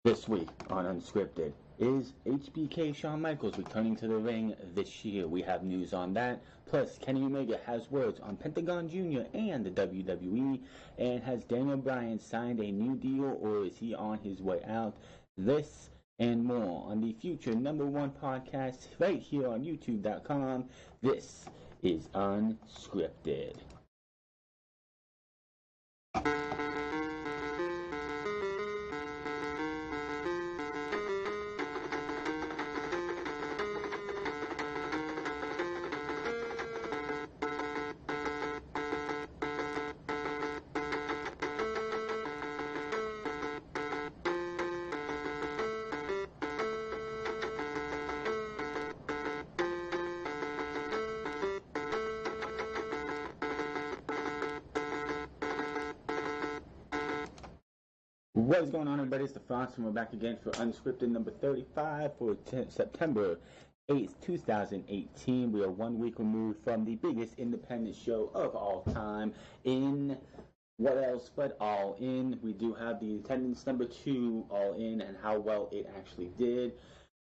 This week on Unscripted, is HBK Shawn Michaels returning to the ring this year? We have news on that. Plus, Kenny Omega has words on Pentagon Jr. and the WWE. And has Daniel Bryan signed a new deal, or is he on his way out? This and more on the future #1 podcast right here on YouTube.com. This is Unscripted. What is going on, everybody? It's the Frost, and we're back again for Unscripted number 35 for September 8th, 2018. We are 1 week removed from the biggest independent show of all time in what else but All In. We do have the attendance number 2 All In and how well it actually did,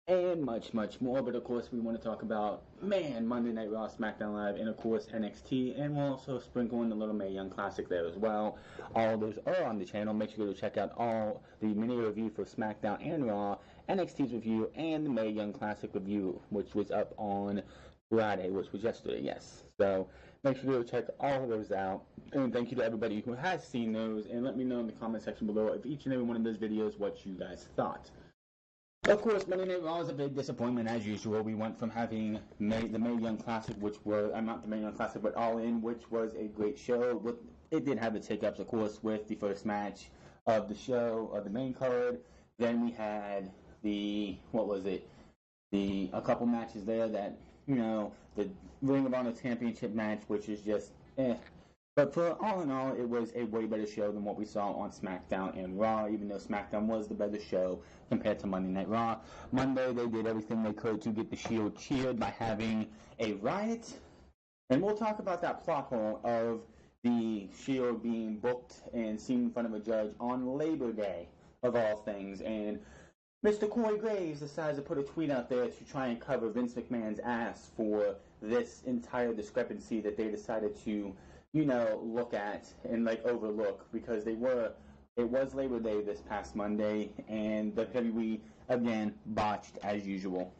and much, much more. But of course, we want to talk about, Monday Night Raw, SmackDown Live, and of course NXT, and we'll also sprinkle in the Little Mae Young Classic there as well. All those are on the channel. Make sure to check out all the mini review for SmackDown and Raw, NXT's review, and the Mae Young Classic review, which was up on Friday, which was yesterday, yes. So make sure to check all of those out. And thank you to everybody who has seen those, and let me know in the comment section below of each and every one of those videos what you guys thought. Of course, Monday Night Raw is a big disappointment as usual. We went from having the Mae Young Classic, which was, not the Mae Young Classic, but All In, which was a great show. It did have its hiccups, of course, with the first match of the show, of the main card. Then we had a couple matches there that, the Ring of Honor Championship match, which is just, But for all in all, it was a way better show than what we saw on SmackDown and Raw, even though SmackDown was the better show compared to Monday Night Raw. Monday, they did everything they could to get the Shield cheered by having a riot. And we'll talk about that plot hole of the Shield being booked and seen in front of a judge on Labor Day, of all things. And Mr. Corey Graves decides to put a tweet out there to try and cover Vince McMahon's ass for this entire discrepancy that they decided to look at and overlook, because it was Labor Day this past Monday, and WWE again botched as usual.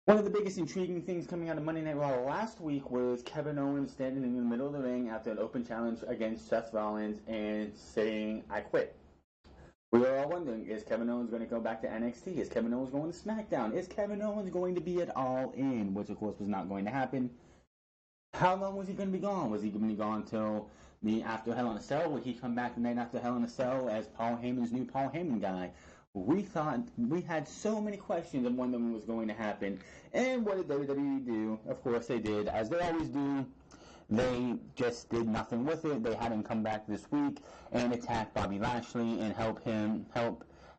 One of the biggest intriguing things coming out of Monday Night Raw last week was Kevin Owens standing in the middle of the ring after an open challenge against Seth Rollins and saying, "I quit." We were all wondering, is Kevin Owens going to go back to NXT? Is Kevin Owens going to SmackDown? Is Kevin Owens going to be at All In? Which of course was not going to happen. How long was he going to be gone? Was he going to be gone till after Hell in a Cell? Would he come back the night after Hell in a Cell as Paul Heyman's new Paul Heyman guy? We had so many questions of when was going to happen. And what did WWE do? Of course they did, as they always do. They just did nothing with it. They had him come back this week and attack Bobby Lashley and have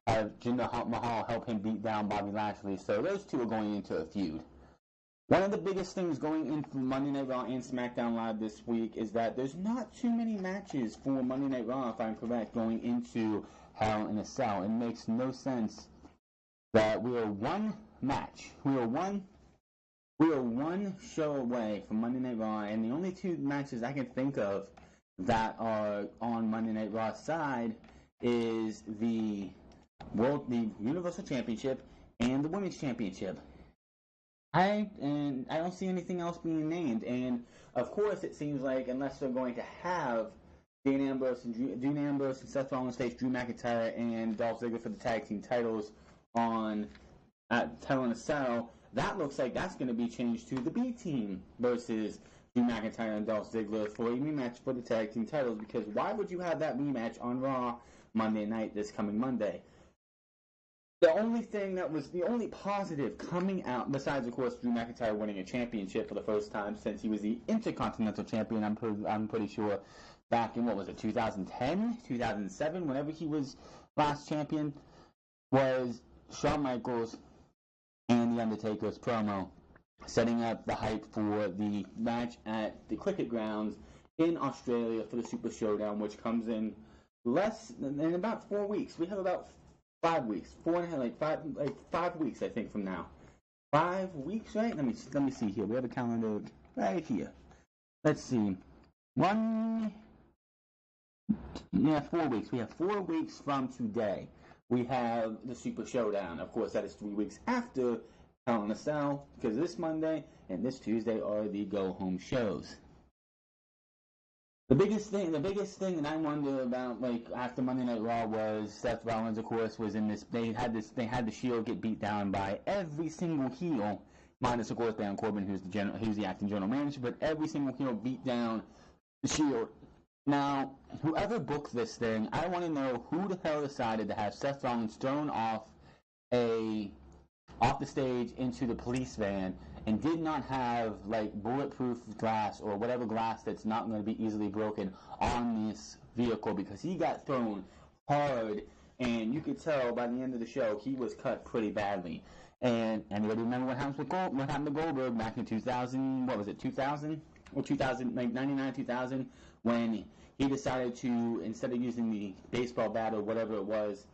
Jinder Mahal help him beat down Bobby Lashley. So those two are going into a feud. One of the biggest things going into Monday Night Raw and SmackDown Live this week is that there's not too many matches for Monday Night Raw, if I'm correct, going into Hell in a Cell. It makes no sense that we are one match. We are one show away from Monday Night Raw, and the only two matches I can think of that are on Monday Night Raw's side is the Universal Championship and the Women's Championship. I don't see anything else being named, and of course it seems like unless they're going to have Dean Ambrose and Seth Rollins face Drew McIntyre and Dolph Ziggler for the tag team titles at Hell in a Cell, that looks like that's going to be changed to the B team versus Drew McIntyre and Dolph Ziggler for a rematch for the tag team titles, because why would you have that rematch on Raw Monday night this coming Monday? The only positive coming out, besides of course Drew McIntyre winning a championship for the first time since he was the Intercontinental Champion, I'm pretty sure back in 2010, 2007, whenever he was last champion, was Shawn Michaels and The Undertaker's promo setting up the hype for the match at the Cricket Grounds in Australia for the Super Showdown, which comes in about 4 weeks. We have about 5 weeks, 4.5, like 5 weeks, I think, from now. 5 weeks, right? Let me see here. We have a calendar right here. Let's see. 4 weeks. We have 4 weeks from today. We have the Super Showdown. Of course, that is 3 weeks after Hell in a Cell, because this Monday and this Tuesday are the go-home shows. The biggest thing that I wonder about, like, after Monday Night Raw was Seth Rollins, of course, was in this. They had the Shield get beat down by every single heel, minus of course Baron Corbin, who's the acting general manager, but every single heel beat down the Shield. Now, whoever booked this thing, I want to know who the hell decided to have Seth Rollins thrown off the stage into the police van and did not have like bulletproof glass or whatever glass that's not going to be easily broken on this vehicle, because he got thrown hard and you could tell by the end of the show he was cut pretty badly. And anybody remember what happened to Goldberg back in 2000? What was it, 2000 or 2000, like 99, 2000, when he decided to, instead of using the baseball bat or whatever it was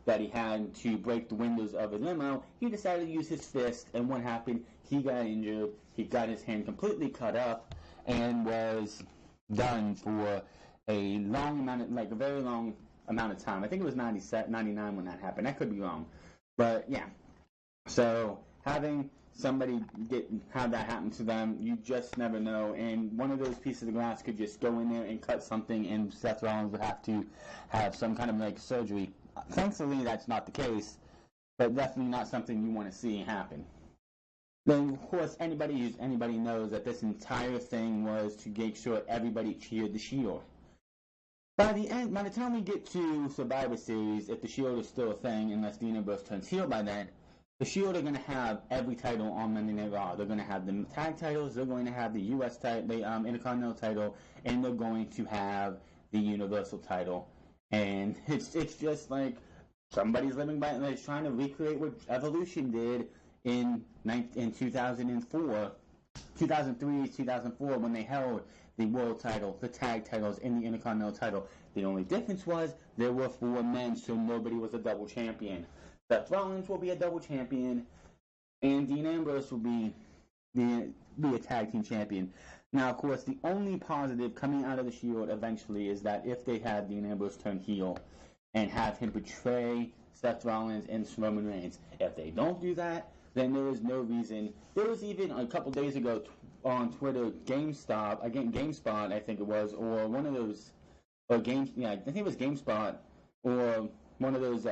that he had to break the windows of a limo, he decided to use his fist, and what happened? He got injured, he got his hand completely cut up, and was done for a very long amount of time. I think it was 99 when that happened. I could be wrong. But, yeah. So, having somebody have that happen to them, you just never know. And one of those pieces of glass could just go in there and cut something, and Seth Rollins would have to have some kind of like surgery. Thankfully, that's not the case, but definitely not something you want to see happen. Then, of course, anybody knows that this entire thing was to make sure everybody cheered the Shield. By the time we get to Survivor Series, if the Shield is still a thing, unless Dean Ambrose turns heel by then, the Shield are going to have every title on Monday Night Raw. They're going to have the tag titles, they're going to have the U.S. title, the Intercontinental title, and they're going to have the Universal title. And it's just like somebody's living by, like, trying to recreate what Evolution did in 2004, 2003, 2004, when they held the World title, the tag titles, and the Intercontinental title. The only difference was there were 4 men, so nobody was a double champion. Seth Rollins will be a double champion, and Dean Ambrose will be a tag team champion. Now, of course, the only positive coming out of the Shield eventually is that if they have Dean Ambrose turn heel and have him betray Seth Rollins and Roman Reigns, if they don't do that, then there is no reason. There was even a couple days ago on Twitter, GameSpot, I think it was, or one of those, I think it was GameSpot, or one of those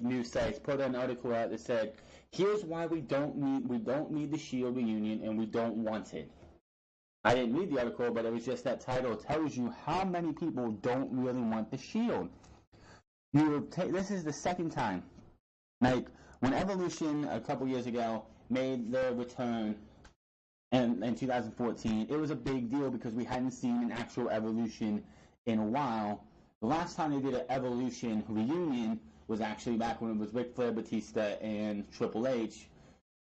news sites put an article out that said, here's why we don't need the Shield reunion, and we don't want it. I didn't read the article, but it was just that title tells you how many people don't really want the Shield. This is the second time. Like, when Evolution a couple years ago made their return in 2014, it was a big deal because we hadn't seen an actual Evolution in a while. The last time they did an Evolution reunion was actually back when it was Ric Flair, Batista, and Triple H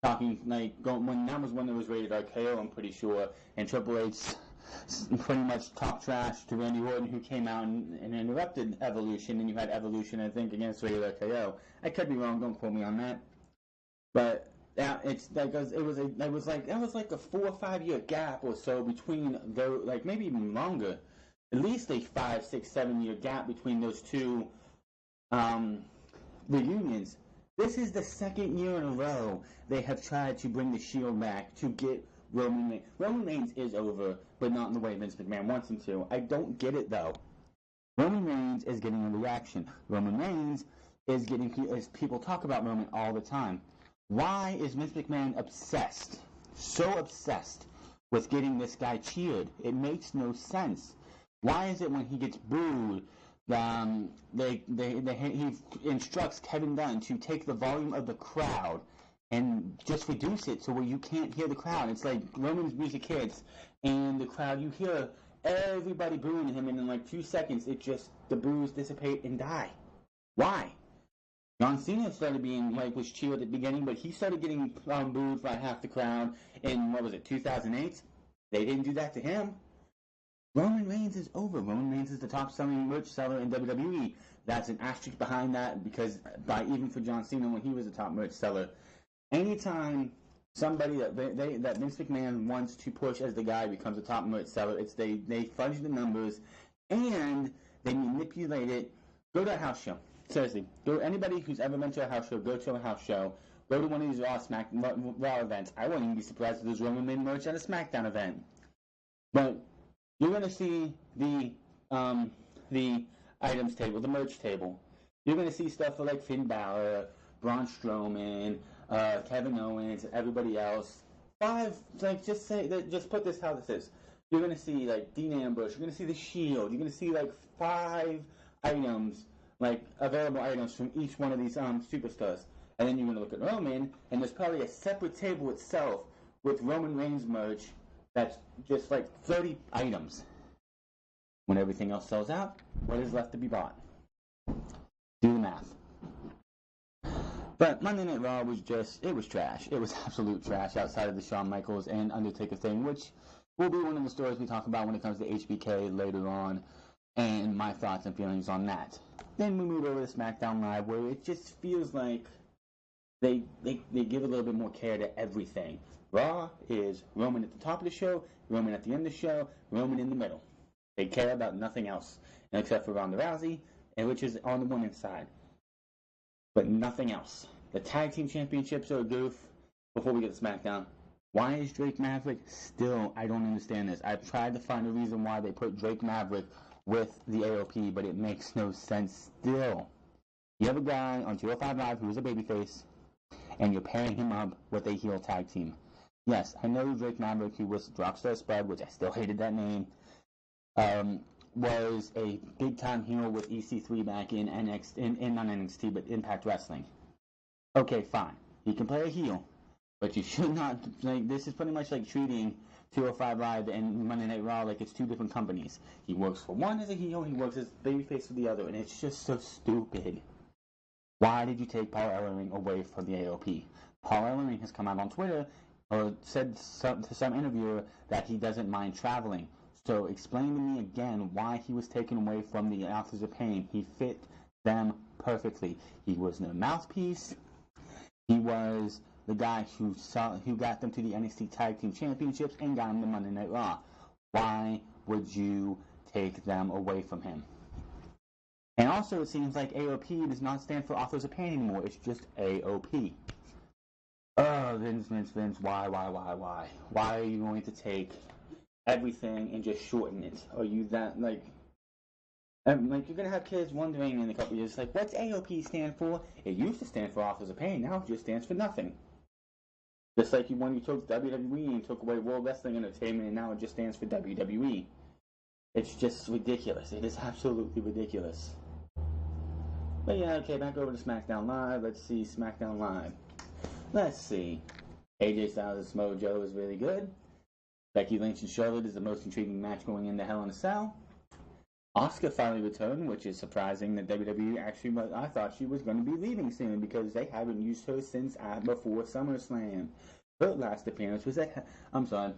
talking, that was when there was rated RKO, I'm pretty sure, and Triple H pretty much talked trash to Randy Orton, who came out and interrupted Evolution, and you had Evolution, I think, against rated RKO. I could be wrong, don't quote me on that. But yeah, that was like a 4 or 5 year gap or so between those, like maybe even longer, at least a 5, 6, 7 year gap between those two reunions. This is the second year in a row they have tried to bring the Shield back to get Roman Reigns. Roman Reigns is over, but not in the way Vince McMahon wants him to. I don't get it, though. Roman Reigns is getting a reaction. Roman Reigns is getting, as people talk about Roman all the time. Why is Vince McMahon so obsessed with getting this guy cheered? It makes no sense. Why is it when he gets booed, he instructs Kevin Dunn to take the volume of the crowd and just reduce it to where you can't hear the crowd? It's like Roman's music hits, and the crowd, you hear everybody booing him, and in like 2 seconds, the boos dissipate and die. Why? John Cena started being, was cheered at the beginning, but he started getting booed by half the crowd in, 2008? They didn't do that to him. Roman Reigns is over. Roman Reigns is the top-selling merch seller in WWE. That's an asterisk behind that because even for John Cena when he was a top merch seller, anytime somebody that Vince McMahon wants to push as the guy becomes a top merch seller, they fudge the numbers and they manipulate it. Go to a house show. Seriously, anybody who's ever been to a house show, go to a house show. Go to one of these Raw events. I wouldn't even be surprised if there's Roman Reigns merch at a SmackDown event. But you're going to see the items table, the merch table. You're going to see stuff for like Finn Balor, Braun Strowman, Kevin Owens, and everybody else. Just put this how this is. You're going to see like Dean Ambrose. You're going to see the Shield. You're going to see like 5 items, like available items from each one of these superstars. And then you're going to look at Roman, and there's probably a separate table itself with Roman Reigns merch that's just like 30 items. When everything else sells out, what is left to be bought? Do the math. But Monday Night Raw was trash. It was absolute trash outside of the Shawn Michaels and Undertaker thing, which will be one of the stories we talk about when it comes to HBK later on, and my thoughts and feelings on that. Then we move over to SmackDown Live, where it just feels like they give a little bit more care to everything. Raw is Roman at the top of the show, Roman at the end of the show, Roman in the middle. They care about nothing else, except for Ronda Rousey, which is on the women's side. But nothing else. The Tag Team Championships are a goof. Before we get to SmackDown, why is Drake Maverick still? I don't understand this. I've tried to find a reason why they put Drake Maverick with the AOP, but it makes no sense still. You have a guy on 205 Live who is a babyface, and you're pairing him up with a heel tag team. Yes, I know Drake Maverick, who was Rockstar Spud, which I still hated that name, was a big-time heel with EC3 back in NXT, not NXT, but Impact Wrestling. Okay, fine. He can play a heel, but you should not, this is pretty much like treating 205 Live and Monday Night Raw like it's 2 different companies. He works for one as a heel, he works as babyface for the other, and it's just so stupid. Why did you take Paul Ellering away from the AOP? Paul Ellering has come out on Twitter or said to some interviewer that he doesn't mind traveling. So explain to me again why he was taken away from the Authors of Pain. He fit them perfectly. He was their mouthpiece. He was the guy who got them to the NXT Tag Team Championships and got them to Monday Night Raw. Why would you take them away from him? And also, it seems like AOP does not stand for Authors of Pain anymore. It's just AOP. Oh, Vince, why? Why are you going to take everything and just shorten it? Are you that, you're going to have kids wondering in a couple years, what's AOP stand for? It used to stand for Authors of Pain, now it just stands for nothing. Just like when you took WWE and took away World Wrestling Entertainment, and now it just stands for WWE. It's just ridiculous. It is absolutely ridiculous. But yeah, okay, back over to SmackDown Live. Let's see SmackDown Live. Let's see. AJ Styles' Samoa Joe is really good. Becky Lynch and Charlotte is the most intriguing match going into Hell in a Cell. Asuka finally returned, which is surprising that WWE actually, I thought she was going to be leaving soon because they haven't used her since before SummerSlam. Her last appearance was her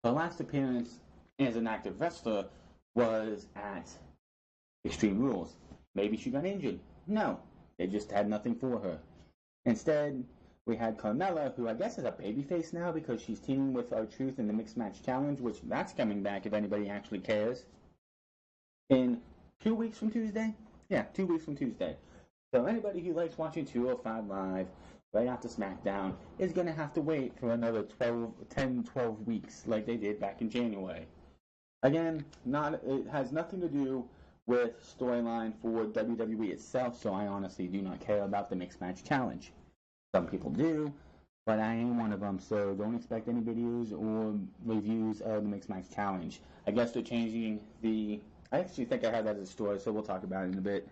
last appearance as an active wrestler was at Extreme Rules. Maybe she got injured. No, they just had nothing for her. Instead, we had Carmella, who I guess is a babyface now because she's teaming with R-Truth in the Mixed Match Challenge, which that's coming back if anybody actually cares. In 2 weeks from Tuesday? Yeah, 2 weeks from Tuesday. So anybody who likes watching 205 Live right after SmackDown is going to have to wait for another 12 weeks like they did back in January. Again, it has nothing to do with storyline for WWE itself, so I honestly do not care about the Mixed Match Challenge. Some people do, but I ain't one of them, so don't expect any videos or reviews of the Mixed Match Challenge. I guess they're changing I actually think I have that as a story, so we'll talk about it in a bit.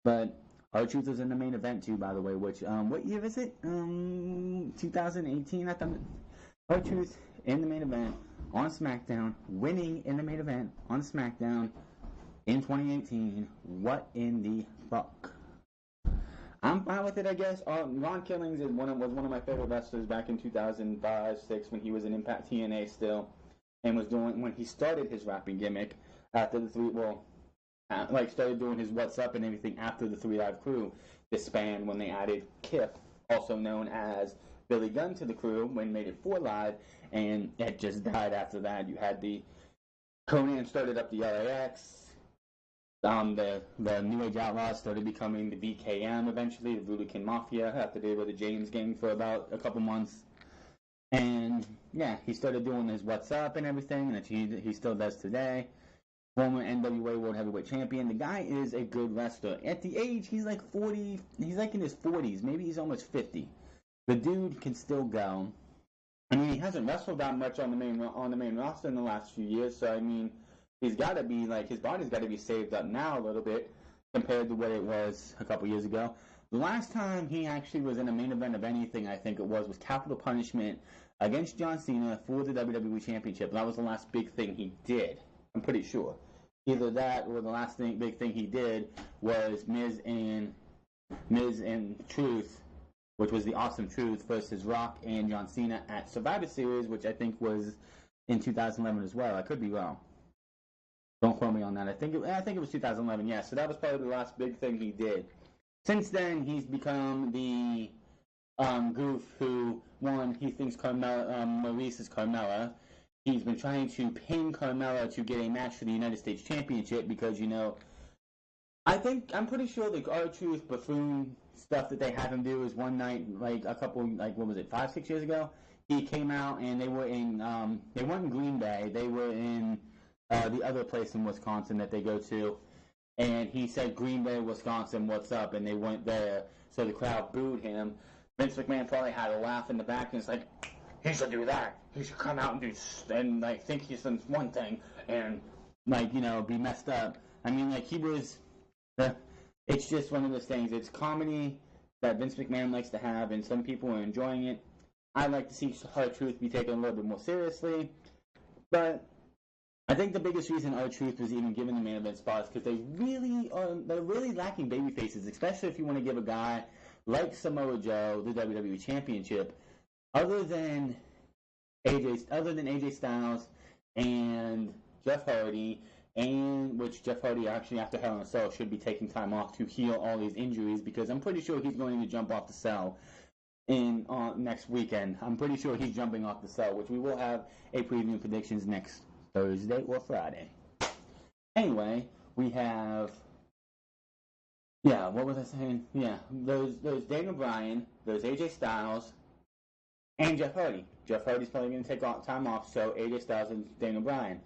But R-Truth is in the main event too, by the way, which, what year is it? 2018, I thought. R-Truth in the main event on SmackDown, winning in the main event on SmackDown in 2018. What in the fuck? I'm fine with it, I guess. Ron Killings was one of my favorite wrestlers back in 2005-6 when he was in Impact TNA still. and was doing when he started his rapping gimmick after the started doing his What's Up and everything after the 3 Live Crew disbanded when they added Kip, also known as Billy Gunn, to the crew when made it 4 Live, and it just died after that. You had the Conan started up the LAX. The New Age Outlaws started becoming the VKM eventually, the Voodoo Kin Mafia, after they were the James Gang for about a couple months. And yeah, he started doing his What's Up and everything, and he still does today. Former NWA World Heavyweight Champion. The guy is a good wrestler. At the age, he's like 40, he's like in his 40s, maybe he's almost 50. The dude can still go. I mean, he hasn't wrestled that much on the main roster in the last few years, so I mean, he's got to be like, his body's got to be saved up now a little bit compared to what it was a couple years ago. The last time he actually was in a main event of anything, I think it was Capital Punishment against John Cena for the WWE Championship. That was the last big thing he did. I'm pretty sure. Either that or the last big thing he did was Miz and Truth, which was the Awesome Truth versus Rock and John Cena at Survivor Series, which I think was in 2011 as well. I could be wrong. Don't quote me on that. I think it was 2011. Yeah, so that was probably the last big thing he did. Since then, he's become the goof who, one, he thinks Maurice is Carmella. He's been trying to pin Carmella to get a match for the United States Championship because, I'm pretty sure the R-Truth buffoon stuff that they had him do is one night, like a couple, like, what was it, 5-6 years ago? He came out and they weren't in Green Bay. They were in the other place in Wisconsin that they go to. And he said, Green Bay, Wisconsin, what's up? And they weren't there. So the crowd booed him. Vince McMahon probably had a laugh in the back and it's like, he should do that. He should come out and think he's done one thing and, be messed up. I mean, he was... it's just one of those things. It's comedy that Vince McMahon likes to have, and some people are enjoying it. I like to see R-Truth be taken a little bit more seriously. But I think the biggest reason R-Truth was even given the main event spot is because they're really lacking baby faces, especially if you want to give a guy like Samoa Joe the WWE Championship. Other than AJ Styles and Jeff Hardy, and which Jeff Hardy actually after Hell in a Cell should be taking time off to heal all these injuries because I'm pretty sure he's going to jump off the cell in next weekend. I'm pretty sure he's jumping off the cell, which we will have a preview and predictions next Thursday or Friday. Anyway, we have what was I saying? Yeah, there's Daniel Bryan, there's AJ Styles, and Jeff Hardy. Jeff Hardy's probably going to take time off, so AJ Styles and Daniel Bryan.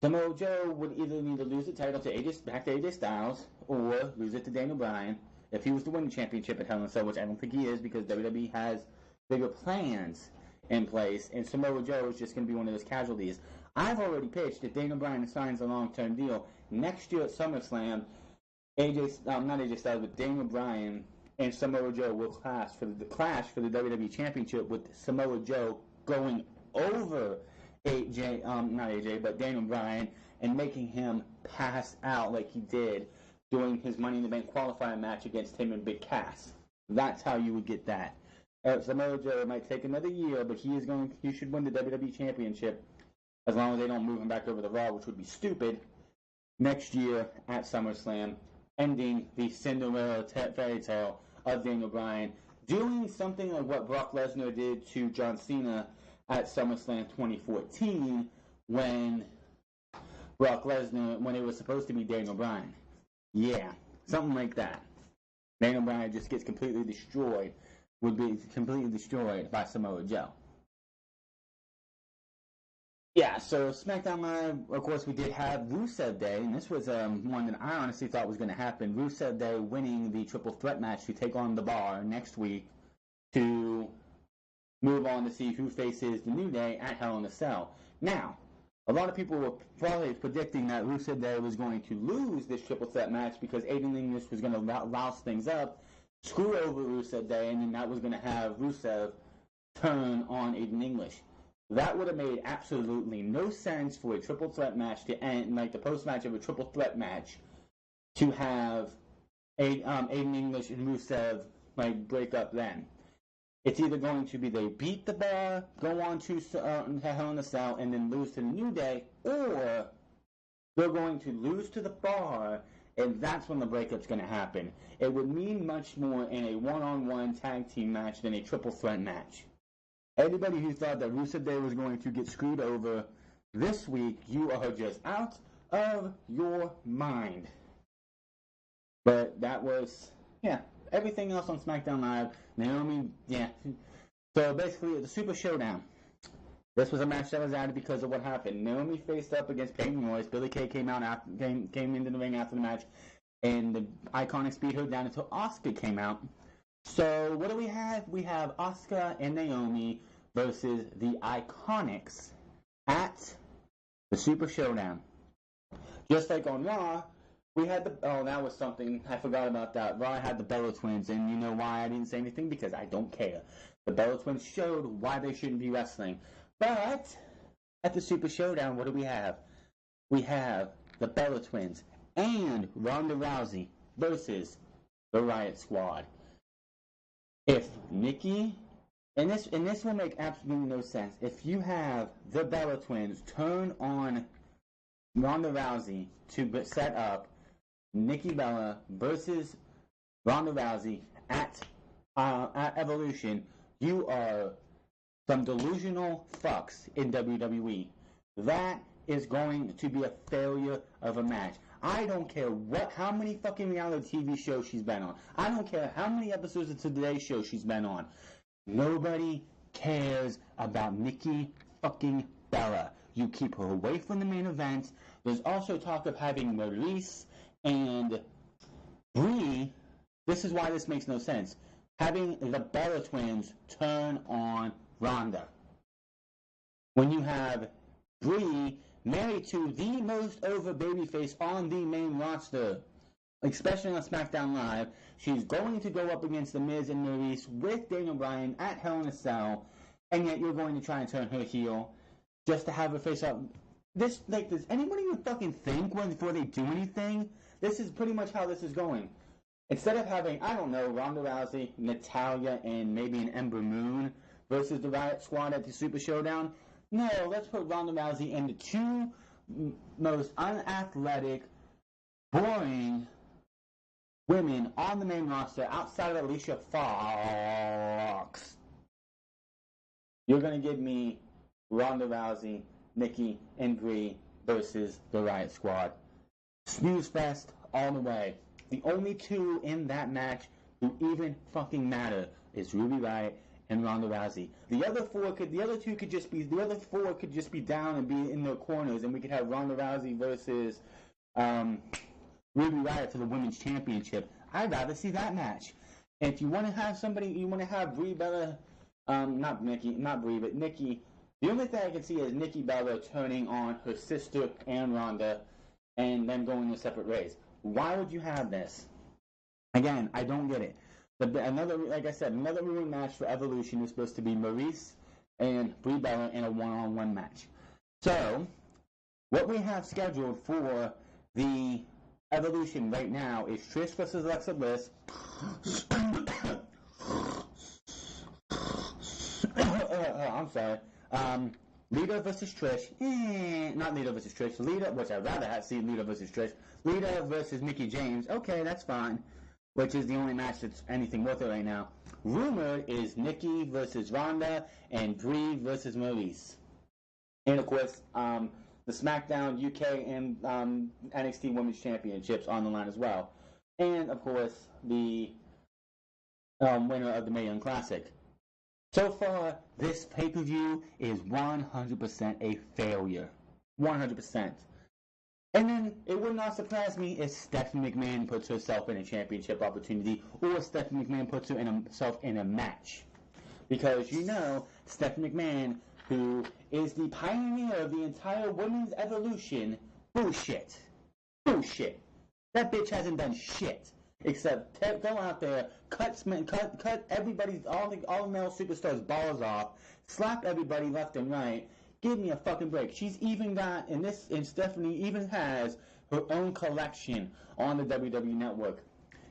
Samoa Joe would either need to lose the title back to AJ Styles or lose it to Daniel Bryan if he was to win the championship at Hell in a Cell, which I don't think he is because WWE has bigger plans in place, and Samoa Joe is just going to be one of those casualties. I've already pitched if Daniel Bryan signs a long-term deal next year at SummerSlam, not AJ Styles, but Daniel Bryan and Samoa Joe will clash for the WWE Championship with Samoa Joe going over Daniel Bryan and making him pass out like he did during his Money in the Bank qualifying match against him and Big Cass. That's how you would get that. Samoa Joe might take another year, but he should win the WWE Championship as long as they don't move him back over to Raw, which would be stupid, next year at SummerSlam, ending the Cinderella fairy tale of Daniel Bryan, doing something like what Brock Lesnar did to John Cena at SummerSlam 2014 when it was supposed to be Daniel Bryan. Yeah, something like that. Daniel Bryan just gets completely destroyed by Samoa Joe. Yeah, so SmackDown Live, of course, we did have Rusev Day, and this was one that I honestly thought was going to happen. Rusev Day winning the triple threat match to take on The Bar next week to move on to see who faces the New Day at Hell in a Cell. Now, a lot of people were probably predicting that Rusev Day was going to lose this triple threat match because Aiden English was going to louse things up, screw over Rusev Day, and then that was going to have Rusev turn on Aiden English. That would have made absolutely no sense for a triple threat match to end, like the post-match of a triple threat match, to have Aiden English and Rusev break up then. It's either going to be they beat the Bar, go on to Hell in a Cell, and then lose to the New Day, or they're going to lose to the Bar, and that's when the breakup's going to happen. It would mean much more in a one-on-one tag team match than a triple threat match. Anybody who thought that Rusev Day was going to get screwed over this week, you are just out of your mind. But that was, everything else on SmackDown Live. Naomi, So basically, the Super Showdown. This was a match that was added because of what happened. Naomi faced up against Peyton Royce. Billie Kay came into the ring after the match, and the Iconics beat her down until Asuka came out. So what do we have? We have Asuka and Naomi versus the Iconics at the Super Showdown. Just like on Raw, we had that was something, I forgot about that. Raw had the Bella Twins, and you know why I didn't say anything? Because I don't care. The Bella Twins showed why they shouldn't be wrestling. But at the Super Showdown, what do we have? We have the Bella Twins and Ronda Rousey versus the Riot Squad. If Nikki, and this will make absolutely no sense, if you have the Bella Twins turn on Ronda Rousey to set up Nikki Bella versus Ronda Rousey at Evolution, you are some delusional fucks in WWE. That is going to be a failure of a match. I don't care how many fucking reality TV shows she's been on. I don't care how many episodes of Today's Show she's been on. Nobody cares about Nikki fucking Bella. You keep her away from the main event. There's also talk of having Maurice and Brie. This is why this makes no sense. Having the Bella Twins turn on Ronda. When you have Brie married to the most over babyface on the main roster, especially on SmackDown Live, she's going to go up against The Miz and Maurice with Daniel Bryan at Hell in a Cell, and yet you're going to try and turn her heel just to have her face up. Does anybody even fucking think before they do anything? This is pretty much how this is going. Instead of having, I don't know, Ronda Rousey, Natalya, and maybe an Ember Moon versus the Riot Squad at the Super Showdown, no, let's put Ronda Rousey and the two most unathletic, boring women on the main roster outside of Alicia Fox. You're going to give me Ronda Rousey, Nikki, and Brie versus the Riot Squad. Snooze fest all the way. The only two in that match who even fucking matter is Ruby Riott and Ronda Rousey. The other four could just be down and be in their corners, and we could have Ronda Rousey versus Ruby Riott for the Women's Championship. I'd rather see that match. And if you want to have somebody, you want to have Brie Bella, not Brie, but Nikki. The only thing I can see is Nikki Bella turning on her sister and Ronda, and then going their separate ways. Why would you have this? Again, I don't get it. Another rematch for Evolution is supposed to be Maurice and Brie Bella in a one-on-one match. So, what we have scheduled for the Evolution right now is Trish versus Alexa Bliss. I'm sorry. Lita versus Trish. Not Lita versus Trish. Lita, which I'd rather see Lita versus Trish. Lita versus Mickie James. Okay, that's fine. Which is the only match that's anything worth it right now. Rumored is Nikki versus Ronda and Brie versus Maurice. And of course, the SmackDown UK and NXT Women's Championships on the line as well. And of course, the winner of the Mae Young Classic. So far, this pay-per-view is 100% a failure. 100%. And then, it would not surprise me if Stephanie McMahon puts herself in a championship opportunity, or Stephanie McMahon puts herself in a match. Because, you know, Stephanie McMahon, who is the pioneer of the entire women's evolution, bullshit. Bullshit. That bitch hasn't done shit. Except go out there, cut everybody's, all the male superstars' balls off, slap everybody left and right. Give me a fucking break. She's even got, and Stephanie even has her own collection on the WWE Network.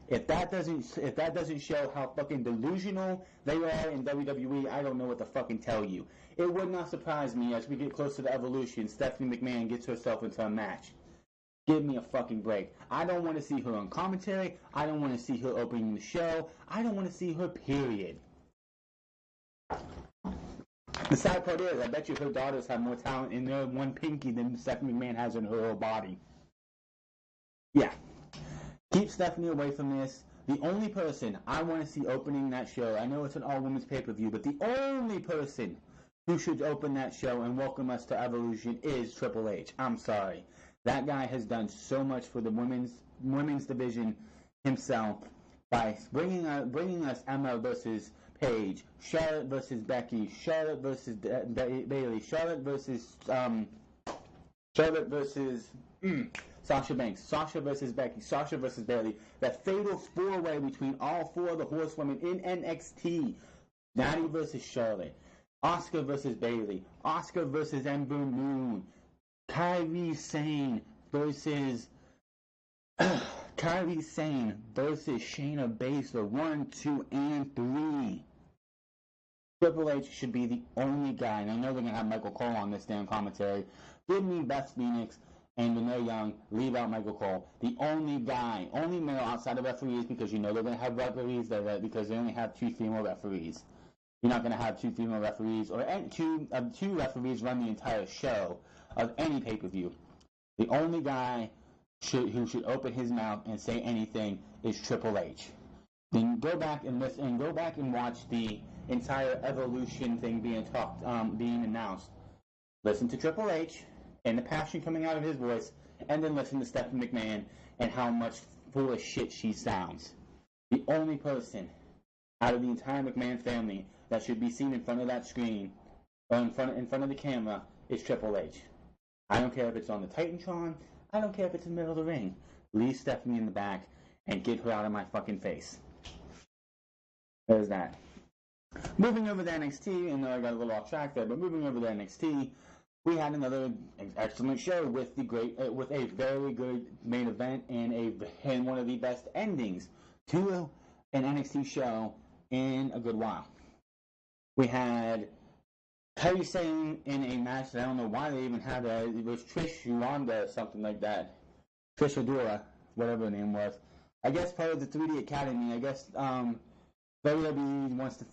If that doesn't show how fucking delusional they are in WWE, I don't know what to fucking tell you. It would not surprise me as we get closer to Evolution, Stephanie McMahon gets herself into a match. Give me a fucking break. I don't want to see her on commentary. I don't want to see her opening the show. I don't want to see her, period. The sad part is, I bet you her daughters have more talent in their one pinky than Stephanie McMahon has in her whole body. Yeah. Keep Stephanie away from this. The only person I want to see opening that show, I know it's an all-women's pay-per-view, but the only person who should open that show and welcome us to Evolution is Triple H. I'm sorry. That guy has done so much for the women's division himself by bringing us Emma versus Paige, Charlotte versus Becky, Charlotte versus Bayley, Charlotte versus Sasha Banks, Sasha versus Becky, Sasha versus Bayley. That fatal four-way between all four of the horsewomen in NXT. Natty versus Charlotte, Asuka versus Bayley, Asuka versus Ember Moon, Kairi Sane versus Shayna Baszler, 1, 2, and 3. Triple H should be the only guy, and I know they're going to have Michael Cole on this damn commentary. Give me Beth Phoenix and Renee Young, leave out Michael Cole. The only guy, only male outside of referees, because you know they're going to have referees there because they only have 2 female referees. You're not going to have 2 female referees or two referees run the entire show of any pay-per-view. The only guy who should open his mouth and say anything is Triple H. Then go back and listen, and go back and watch the entire Evolution thing being announced. Listen to Triple H and the passion coming out of his voice, and then listen to Stephanie McMahon and how much full of shit she sounds. The only person out of the entire McMahon family that should be seen in front of that screen or in front of the camera is Triple H. I don't care if it's on the Titantron. I don't care if it's in the middle of the ring. Leave Stephanie in the back and get her out of my fucking face. There's that. Moving over to NXT, and I got a little off track there, but moving over to NXT, we had another excellent show with a very good main event and one of the best endings to an NXT show in a good while. We had Kairi Sane in a match that I don't know why they even had that. It was Trish Ronda or something like that. Trish Adora, whatever her name was. I guess part of the 3D Academy. I guess WWE wants to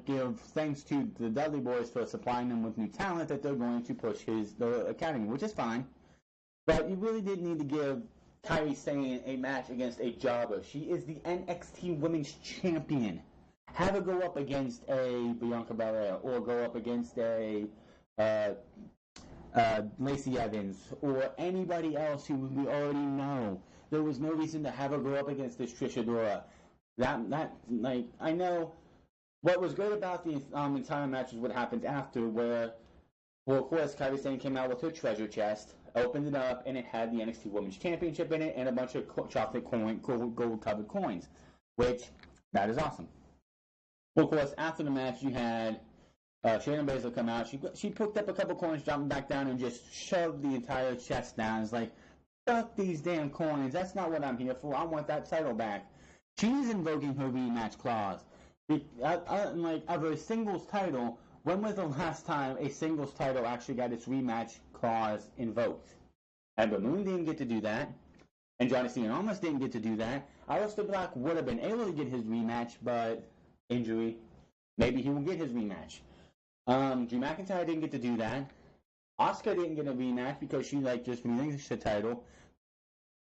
give thanks to the Dudley Boys for supplying them with new talent that they're going to push the Academy, which is fine. But you really didn't need to give Kairi Sane a match against a jobber. She is the NXT Women's Champion. Have her go up against a Bianca Belair, or go up against a Lacey Evans, or anybody else who we already know. There was no reason to have her go up against this Trish Adora. I know what was great about the entire match is what happened after, where, well, of course, Kairi Sane came out with her treasure chest, opened it up, and it had the NXT Women's Championship in it, and a bunch of chocolate gold-covered coins, which, that is awesome. Well, of course, after the match, you had Shayna Baszler come out. She picked up a couple coins, dropped them back down, and just shoved the entire chest down. It's like, fuck these damn coins. That's not what I'm here for. I want that title back. She's invoking her rematch clause. Of a singles title, when was the last time a singles title actually got its rematch clause invoked? Ember Moon didn't get to do that. And Johnny Cena almost didn't get to do that. Aleister Black would have been able to get his rematch, but injury. Maybe he will get his rematch. Drew McIntyre didn't get to do that. Asuka didn't get a rematch because she just relinquished the title.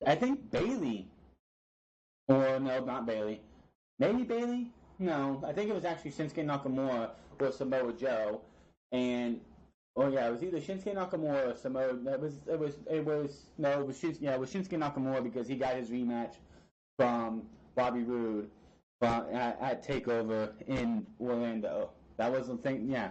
I think Bayley, or no, not Bayley. Maybe Bayley? No, I think it was actually Shinsuke Nakamura or Samoa Joe, and it was either Shinsuke Nakamura or Samoa. It was Shinsuke Nakamura because he got his rematch from Bobby Roode at TakeOver in Orlando. That was the thing, yeah,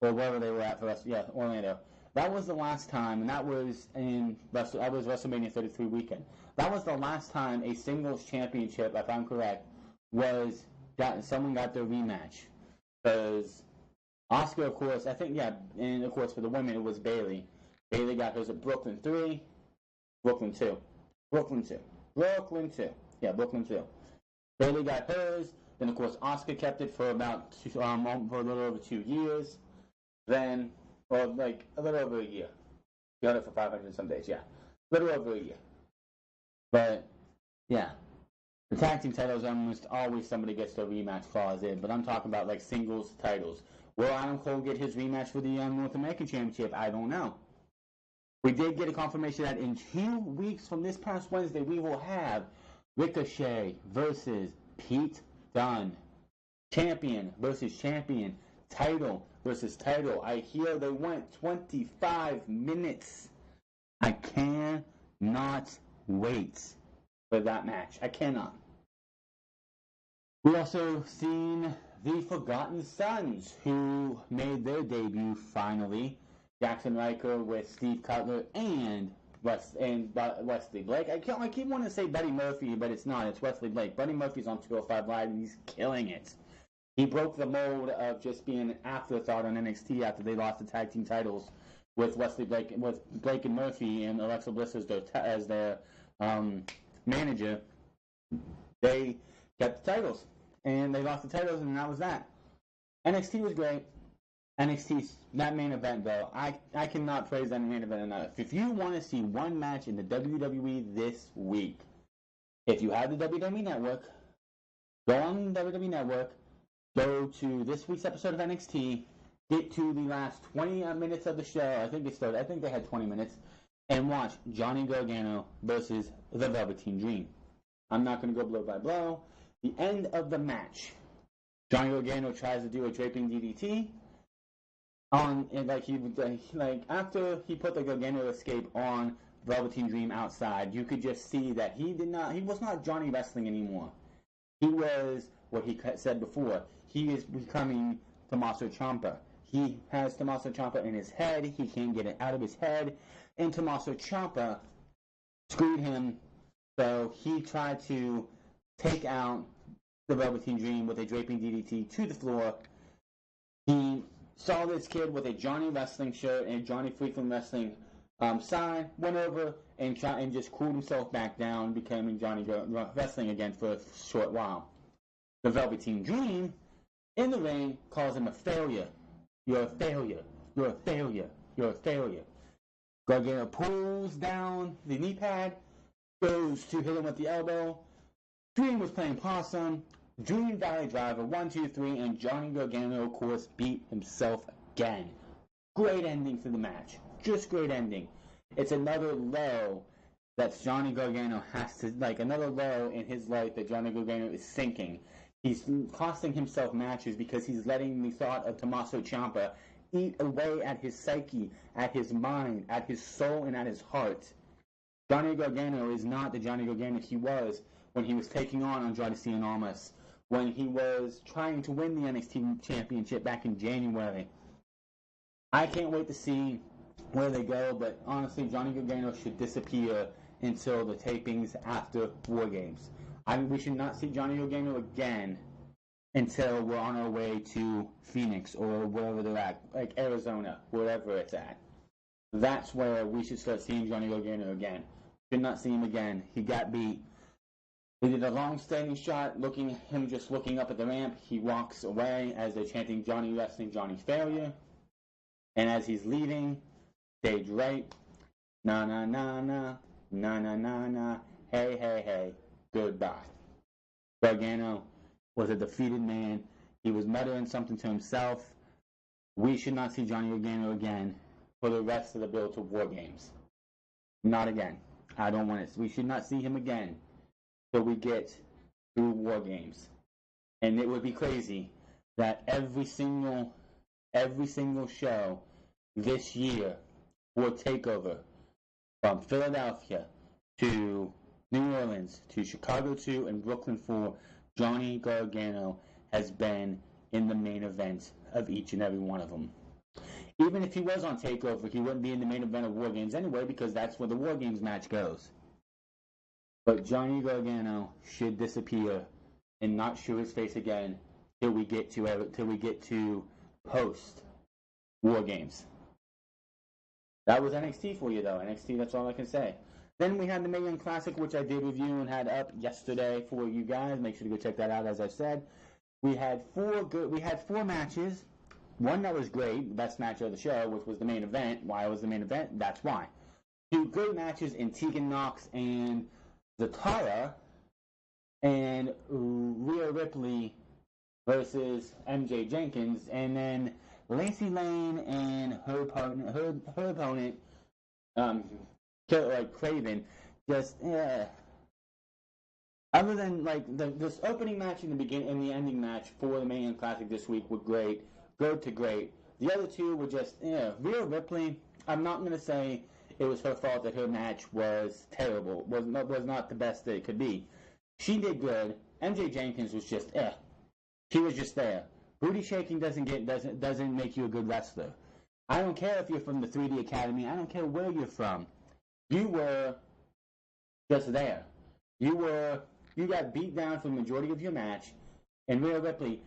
or wherever they were at for us, yeah, Orlando. That was the last time, and that was WrestleMania 33 weekend. That was the last time a singles championship, if I'm correct, someone got their rematch. Because Asuka, of course, I think, yeah, and of course for the women it was Bayley. Bayley got hers at Brooklyn 3, Brooklyn 2. Yeah, Brooklyn 2. Bayley got hers. Then, of course, Asuka kept it for about for a little over 2 years. Then, or like a little over a year. She held it for 500 some days, yeah. A little over a year. But, yeah. The tag team titles, almost always somebody gets their rematch clause in. But I'm talking about like singles titles. Will Adam Cole get his rematch for the North American Championship? I don't know. We did get a confirmation that in 2 weeks from this past Wednesday, we will have Ricochet versus Pete Dunne. Champion versus champion. Title versus title. I hear they went 25 minutes. I cannot wait for that match. I cannot. We also seen the Forgotten Sons, who made their debut finally. Jackson Riker with Steve Cutler and Wesley Blake. I keep wanting to say Buddy Murphy, but it's not. It's Wesley Blake. Buddy Murphy's on 205 Live, and he's killing it. He broke the mold of just being an afterthought on NXT after they lost the tag team titles with Wesley Blake, with Blake and Murphy, and Alexa Bliss as their manager. They kept the titles, and they lost the titles, and that was that. NXT was great. NXT's that main event, though, I cannot praise that main event enough. If you want to see one match in the WWE this week, if you have the WWE Network, go on the WWE Network, go to this week's episode of NXT, get to the last 20 minutes of the show. I think they had 20 minutes, and watch Johnny Gargano versus the Velveteen Dream. I'm not going to go blow by blow. The end of the match, Johnny Gargano tries to do a draping DDT. After he put the Gargano escape on Velveteen Dream outside, you could just see that he was not Johnny Wrestling anymore. He was what he said before. He is becoming Tommaso Ciampa. He has Tommaso Ciampa in his head. He can't get it out of his head. And Tommaso Ciampa screwed him, so he tried to take out the Velveteen Dream with a draping DDT to the floor. He saw this kid with a Johnny Wrestling shirt and Johnny Freakin' Wrestling sign, went over and just cooled himself back down, becoming Johnny Wrestling again for a short while. The Velveteen Dream, in the ring, calls him a failure. You're a failure. You're a failure. You're a failure. Gargano pulls down the knee pad, goes to hit him with the elbow. Dream was playing possum. Dream Valley Driver, 1, 2, 3, and Johnny Gargano, of course, beat himself again. Great ending to the match. Just great ending. It's another low that Johnny Gargano has to, another low in his life that Johnny Gargano is sinking. He's costing himself matches because he's letting the thought of Tommaso Ciampa eat away at his psyche, at his mind, at his soul, and at his heart. Johnny Gargano is not the Johnny Gargano he was when he was taking on Andrade Cien Almas, when he was trying to win the NXT Championship back in January. I can't wait to see where they go, but honestly, Johnny Gargano should disappear until the tapings after War Games. We should not see Johnny Gargano again until we're on our way to Phoenix or wherever they're at, like Arizona, wherever it's at. That's where we should start seeing Johnny Gargano again. Should not see him again. He got beat. They did a long standing shot, him just looking up at the ramp. He walks away as they're chanting Johnny Wrestling, Johnny Failure. And as he's leaving, stage right, na na na na, na na na na, hey hey hey, goodbye. Gargano was a defeated man. He was muttering something to himself. We should not see Johnny Gargano again for the rest of the build to War Games. Not again. I don't want it. We should not see him again till we get through War Games. And it would be crazy that every single show this year for TakeOver, from Philadelphia to New Orleans to Chicago 2 and Brooklyn 4, Johnny Gargano has been in the main event of each and every one of them. Even if he was on TakeOver, he wouldn't be in the main event of War Games anyway, because that's where the War Games match goes. But Johnny Gargano should disappear and not show his face again till we get to post War Games. That was NXT for you, though. NXT, that's all I can say. Then we had the Mae Young Classic, which I did review and had up yesterday for you guys. Make sure to go check that out. As I said, we had four matches. One that was great, best match of the show, which was the main event. Why it was the main event? That's why. Two good matches in Tegan Nox and Zatara, and Rhea Ripley versus MJ Jenkins, and then Lacey Lane and her opponent, Craven. Just other than like this opening match in the beginning and the ending match for the Mae Young Classic this week were great, good to great. The other two were just Rhea Ripley. I'm not going to say it was her fault that her match was terrible, was not the best that it could be. She did good. MJ Jenkins was just She was just there. Booty shaking doesn't make you a good wrestler. I don't care if you're from the 3D Academy. I don't care where you're from. You were just there. You got beat down for the majority of your match. And Rhea Ripley,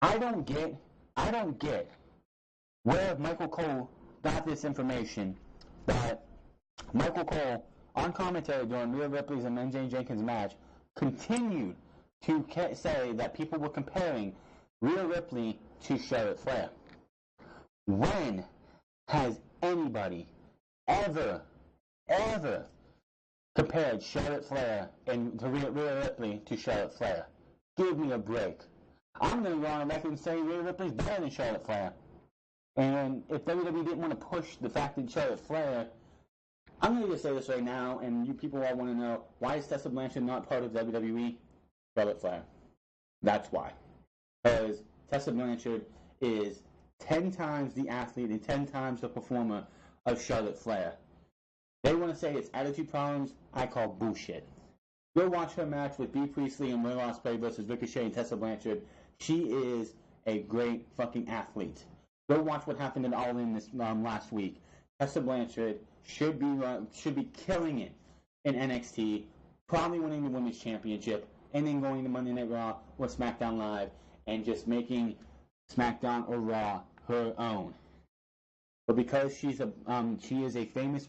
I don't get where Michael Cole got this information that Michael Cole, on commentary during Rhea Ripley's and MJ Jenkins match, continued to say that people were comparing Rhea Ripley to Charlotte Flair. When has anybody ever compared Charlotte Flair and Rhea Ripley to Charlotte Flair? Give me a break. I'm going to go on record and say Rhea Ripley's better than Charlotte Flair. And if WWE didn't want to push the fact that Charlotte Flair, I'm going to just say this right now, and you people all want to know, why is Tessa Blanchard not part of WWE? Charlotte Flair. That's why. Because Tessa Blanchard is 10 times the athlete and 10 times the performer of Charlotte Flair. They want to say it's attitude problems. I call bullshit. Go watch her match with Bea Priestley and Will Ospreay versus Ricochet and Tessa Blanchard. She is a great fucking athlete. Go watch what happened in All In this last week. Tessa Blanchard should be killing it in NXT, probably winning the Women's Championship, and then going to Monday Night Raw or SmackDown Live and just making SmackDown or Raw her own. But because she has a famous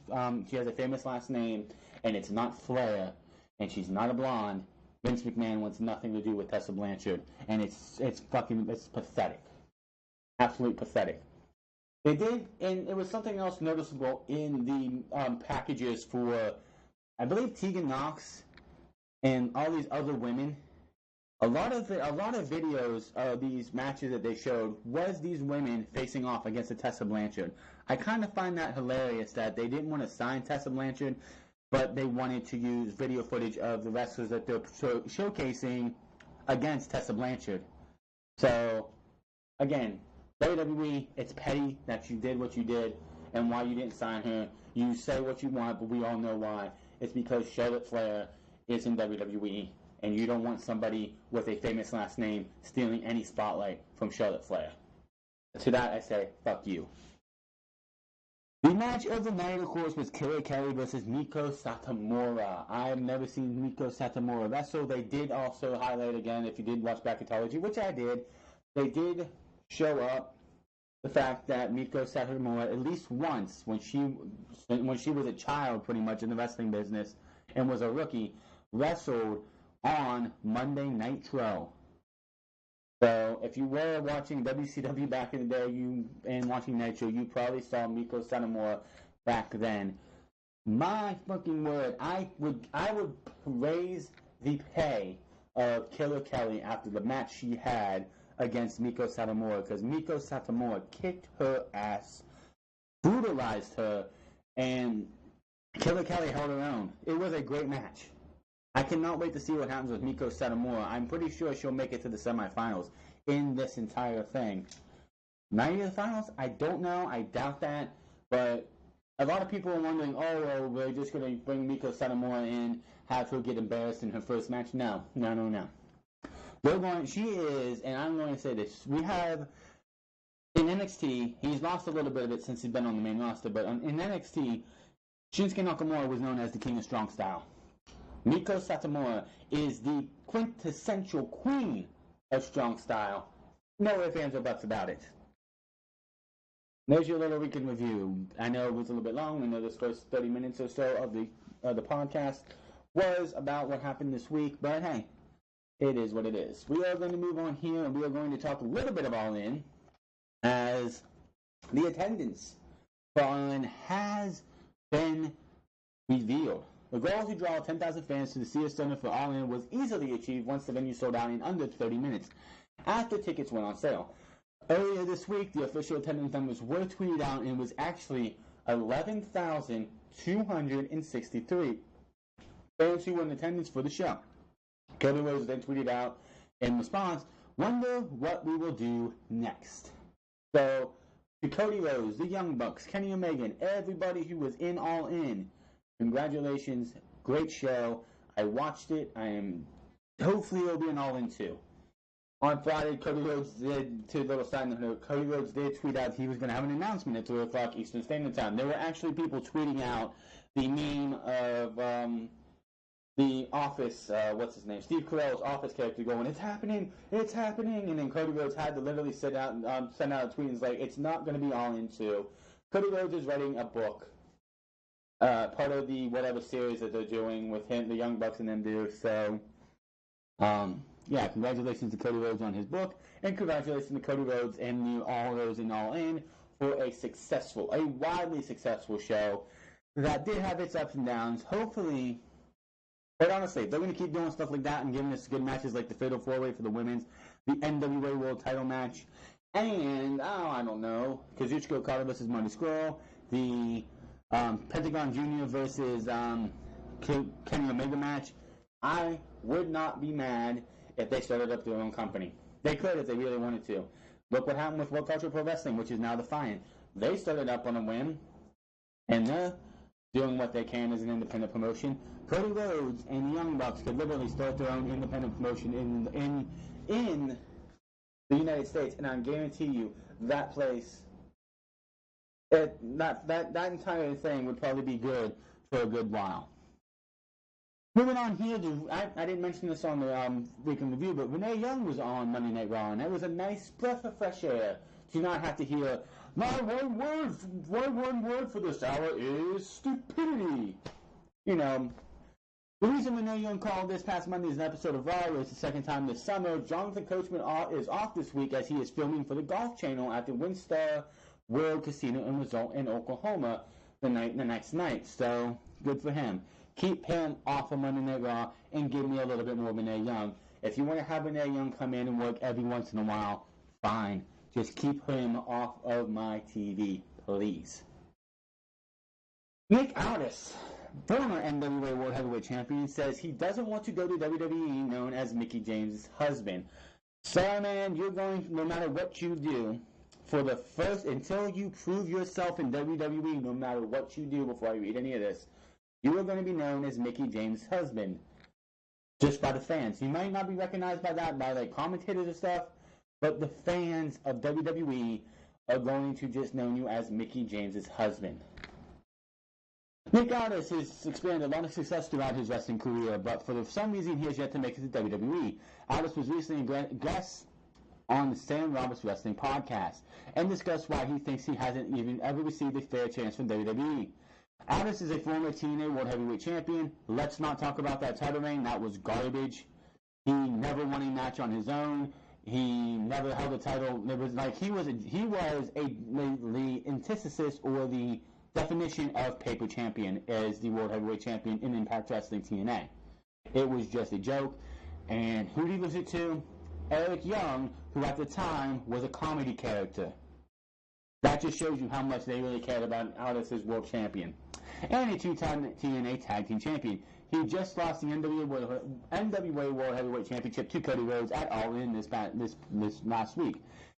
last name, and it's not Flair, and she's not a blonde, Vince McMahon wants nothing to do with Tessa Blanchard, and it's pathetic, absolutely pathetic. They did, and it was something else noticeable in the packages for, I believe, Tegan Nox and all these other women. A lot of videos of these matches that they showed was these women facing off against the Tessa Blanchard. I kind of find that hilarious that they didn't want to sign Tessa Blanchard, but they wanted to use video footage of the wrestlers that they're showcasing against Tessa Blanchard. So, again, WWE, it's petty that you did what you did and why you didn't sign her. You say what you want, but we all know why. It's because Charlotte Flair is in WWE, and you don't want somebody with a famous last name stealing any spotlight from Charlotte Flair. To that, I say, fuck you. The match of the night, of course, was Killer Kelly versus Miko Satomura. I've never seen Miko Satomura wrestle. They did also highlight again, if you did watch Bracketology, which I did, they did show up the fact that Miko Satomura, at least once, when she was a child pretty much in the wrestling business and was a rookie, wrestled on Monday Nitro. So if you were watching WCW back in the day and watching Nitro, you probably saw Miko Satomura back then. My fucking word, I would raise the pay of Killer Kelly after the match she had against Miko Satomura, because Miko Satomura kicked her ass, brutalized her, and Killer Kelly held her own. It was a great match. I cannot wait to see what happens with Miko Satomura. I'm pretty sure she'll make it to the semifinals in this entire thing. Might be the finals? I don't know. I doubt that. But a lot of people are wondering, oh, well, we're just going to bring Miko Satomura in, have her get embarrassed in her first match. No. She is, and I'm going to say this, we have, in NXT, he's lost a little bit of it since he's been on the main roster, but in NXT, Shinsuke Nakamura was known as the King of Strong Style. Miko Satomura is the quintessential queen of strong style. No ifs, ands, or buts about it. There's your little weekend review. I know it was a little bit long. I know this first 30 minutes or so of the podcast was about what happened this week, but hey, it is what it is. We are going to move on here, and we are going to talk a little bit of All In, as the attendance for All In has been revealed. The goal to draw 10,000 fans to the Sears Center for All In was easily achieved once the venue sold out in under 30 minutes after tickets went on sale. Earlier this week, the official attendance numbers were tweeted out, and it was actually 11,263 fans who were in attendance for the show. Cody Rhodes then tweeted out in response, "Wonder what we will do next." So, to Cody Rhodes, the Young Bucks, Kenny Omega, everybody who was in All In, congratulations, great show. I watched it. Hopefully it'll be an All In too. On Friday, Cody Rhodes did, to a little side note, Cody Rhodes did tweet out he was going to have an announcement at 3 o'clock Eastern Standard Time. There were actually people tweeting out the meme of the Office, what's his name, Steve Carell's Office character going, it's happening, and then Cody Rhodes had to literally send out a tweet and like, it's not going to be All In 2. Cody Rhodes is writing a book, part of the whatever series that they're doing with him, the Young Bucks and them do, so, yeah, congratulations to Cody Rhodes on his book, and congratulations to Cody Rhodes and all those in All In for a widely successful show that did have its ups and downs. Hopefully, but honestly, if they're going to keep doing stuff like that and giving us good matches like the Fatal 4-Way for the women's, the NWA World Title match, and, I don't know, Kazuchika Okada versus Marty Scurll, the Pentagon Jr. versus Kenny Omega match, I would not be mad if they started up their own company. They could if they really wanted to. Look what happened with World Cultural Pro Wrestling, which is now Defiant. They started up on a whim, and they're doing what they can as an independent promotion. Cody Rhodes and the Young Bucks could literally start their own independent promotion in the United States, and I guarantee you that place, that entire thing would probably be good for a good while. Moving on here, I didn't mention this on the weekend review, but Renee Young was on Monday Night Raw, and that was a nice breath of fresh air to not have to hear, my one word for this hour is stupidity. You know, the reason Renee Young called this past Monday's episode of Raw was the second time this summer. Jonathan Coachman is off this week as he is filming for the Golf Channel at the WinStar World Casino and Resort in Oklahoma the next night. So, good for him. Keep him off of Monday Night Raw and give me a little bit more Renee Young. If you want to have Renee Young come in and work every once in a while, fine. Just keep him off of my TV, please. Nick Aldis, former NWA World Heavyweight Champion, says he doesn't want to go to WWE known as Mickie James' husband. Sorry, man, you're going, no matter what you do, until you prove yourself in WWE, no matter what you do before I read any of this, you are going to be known as Mickie James' husband, just by the fans. You might not be recognized by that, by like commentators and stuff, but the fans of WWE are going to just know you as Mickie James' husband. Nick Aldis has experienced a lot of success throughout his wrestling career, but for some reason he has yet to make it to WWE. Aldis was recently a guest on the Sam Roberts Wrestling podcast and discussed why he thinks he hasn't even ever received a fair chance from WWE. Aldis is a former TNA World Heavyweight Champion. Let's not talk about that title reign. That was garbage. He never won a match on his own. He never held a title. It was like he was the antithesis or the definition of paper champion as the World Heavyweight Champion in Impact Wrestling TNA. It was just a joke. And who did he lose it to? Eric Young, who at the time was a comedy character. That just shows you how much they really cared about Aldis as world champion. And a two-time TNA Tag Team Champion. He just lost the NWA World Heavyweight Championship to Cody Rhodes at All In this last week.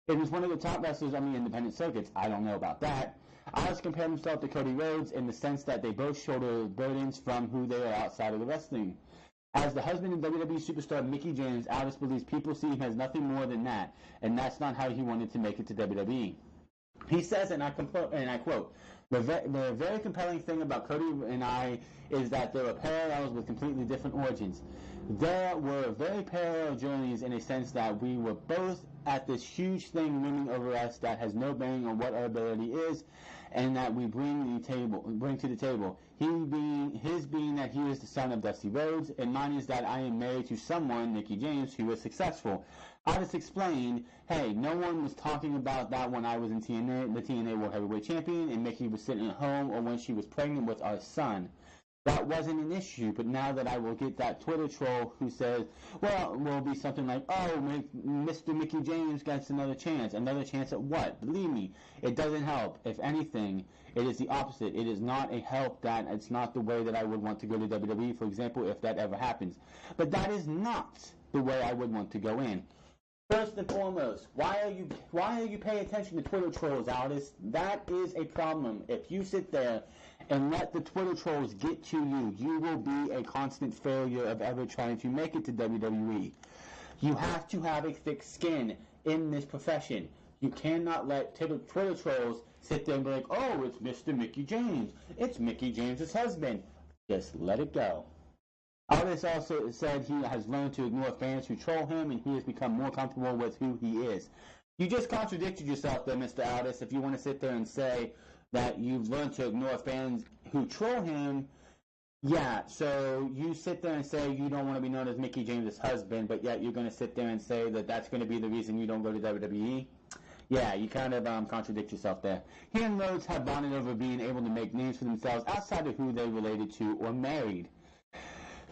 It was one of the top wrestlers on the independent circuits. I don't know about that. Aldis compared himself to Cody Rhodes in the sense that they both shoulder burdens from who they are outside of the wrestling. As the husband of WWE superstar Mickie James, Aldis believes people see him as nothing more than that, and that's not how he wanted to make it to WWE. He says, and I quote, The very compelling thing about Cody and I is that there were parallels with completely different origins. There were very parallel journeys in a sense that we were both at this huge thing looming over us that has no bearing on what our ability is, and that we bring to the table. His being that he is the son of Dusty Rhodes, and mine is that I am married to someone, Mickie James, who is successful. I just explained, hey, no one was talking about that when I was in TNA, the TNA World Heavyweight Champion, and Mickie was sitting at home, or when she was pregnant with our son. That wasn't an issue, but now that I will get that Twitter troll who says, well, it will be something like, oh, Mr. Mickie James gets another chance. Another chance at what? Believe me, it doesn't help. If anything, it is the opposite. It is not a help that it's not the way that I would want to go to WWE, for example, if that ever happens. But that is not the way I would want to go in. First and foremost, why are you paying attention to Twitter trolls, Aldis? That is a problem. If you sit there and let the Twitter trolls get to you, you will be a constant failure of ever trying to make it to WWE. You have to have a thick skin in this profession. You cannot let Twitter trolls sit there and be like, oh, it's Mr. Mickie James. It's Mickie James' husband. Just let it go. Aldis also said he has learned to ignore fans who troll him, and he has become more comfortable with who he is. You just contradicted yourself there, Mr. Aldis, if you want to sit there and say that you've learned to ignore fans who troll him. Yeah, so you sit there and say you don't want to be known as Mickie James' husband, but yet you're going to sit there and say that that's going to be the reason you don't go to WWE? Yeah, you kind of contradict yourself there. He and Rhodes have bonded over being able to make names for themselves outside of who they related to or married.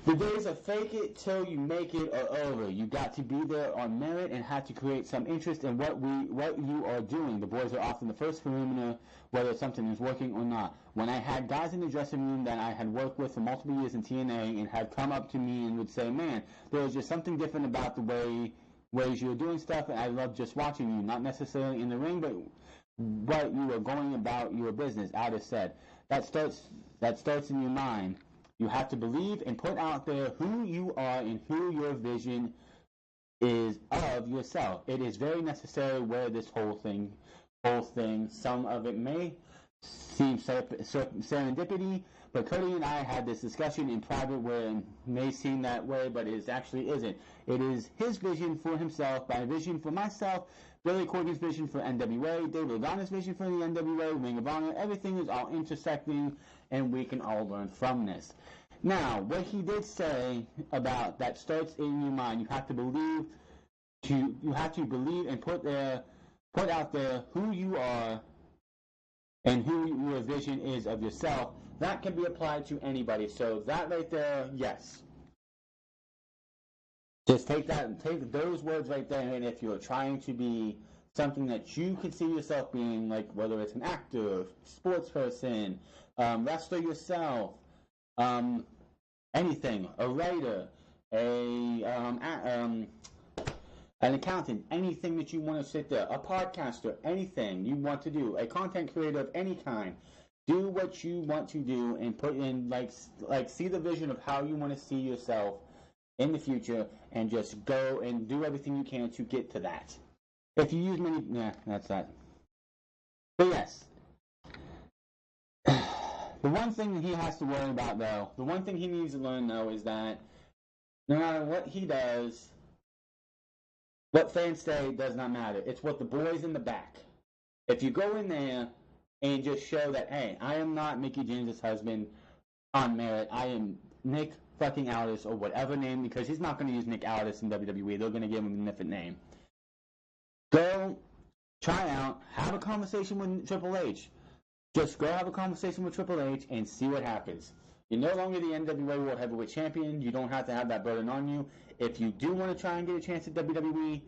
The days of fake it till you make it are over. You got to be there on merit and have to create some interest in what you are doing. The boys are often the first perimeter, whether something is working or not. When I had guys in the dressing room that I had worked with for multiple years in TNA and had come up to me and would say, man, there was just something different about the ways you were doing stuff, and I love just watching you, not necessarily in the ring, but you were going about your business. Aldis said, that starts in your mind. You have to believe and put out there who you are and who your vision is of yourself. It is very necessary where this whole thing, some of it may seem serendipity, but Cody and I had this discussion in private where it may seem that way, but it actually isn't. It is his vision for himself, my vision for myself, Billy Corgan's vision for NWA, David Lagana's vision for the NWA, Ring of Honor. Everything is all intersecting, and we can all learn from this. Now, what he did say about that starts in your mind. You have to believe and put out there who you are and who your vision is of yourself. That can be applied to anybody. So that right there, yes. Just take those words right there, and if you're trying to be something that you can see yourself being, like whether it's an actor, sports person, wrestler yourself, anything, a writer, an accountant, anything that you want to sit there, a podcaster, anything you want to do, a content creator of any kind, do what you want to do and put in, like see the vision of how you want to see yourself in the future, and just go and do everything you can to get to that. If you use that's that. But yes, the one thing that he has to worry about, though, the one thing he needs to learn, though, is that no matter what he does, what fans say does not matter. It's what the boys in the back. If you go in there and just show that, hey, I am not Mickie James' husband on merit, I am Nick fucking Aldis or whatever name, because he's not going to use Nick Aldis in WWE. They're going to give him a different name. Go, try out, have a conversation with Triple H. Just go have a conversation with Triple H and see what happens. You're no longer the NWA World Heavyweight Champion. You don't have to have that burden on you. If you do want to try and get a chance at WWE,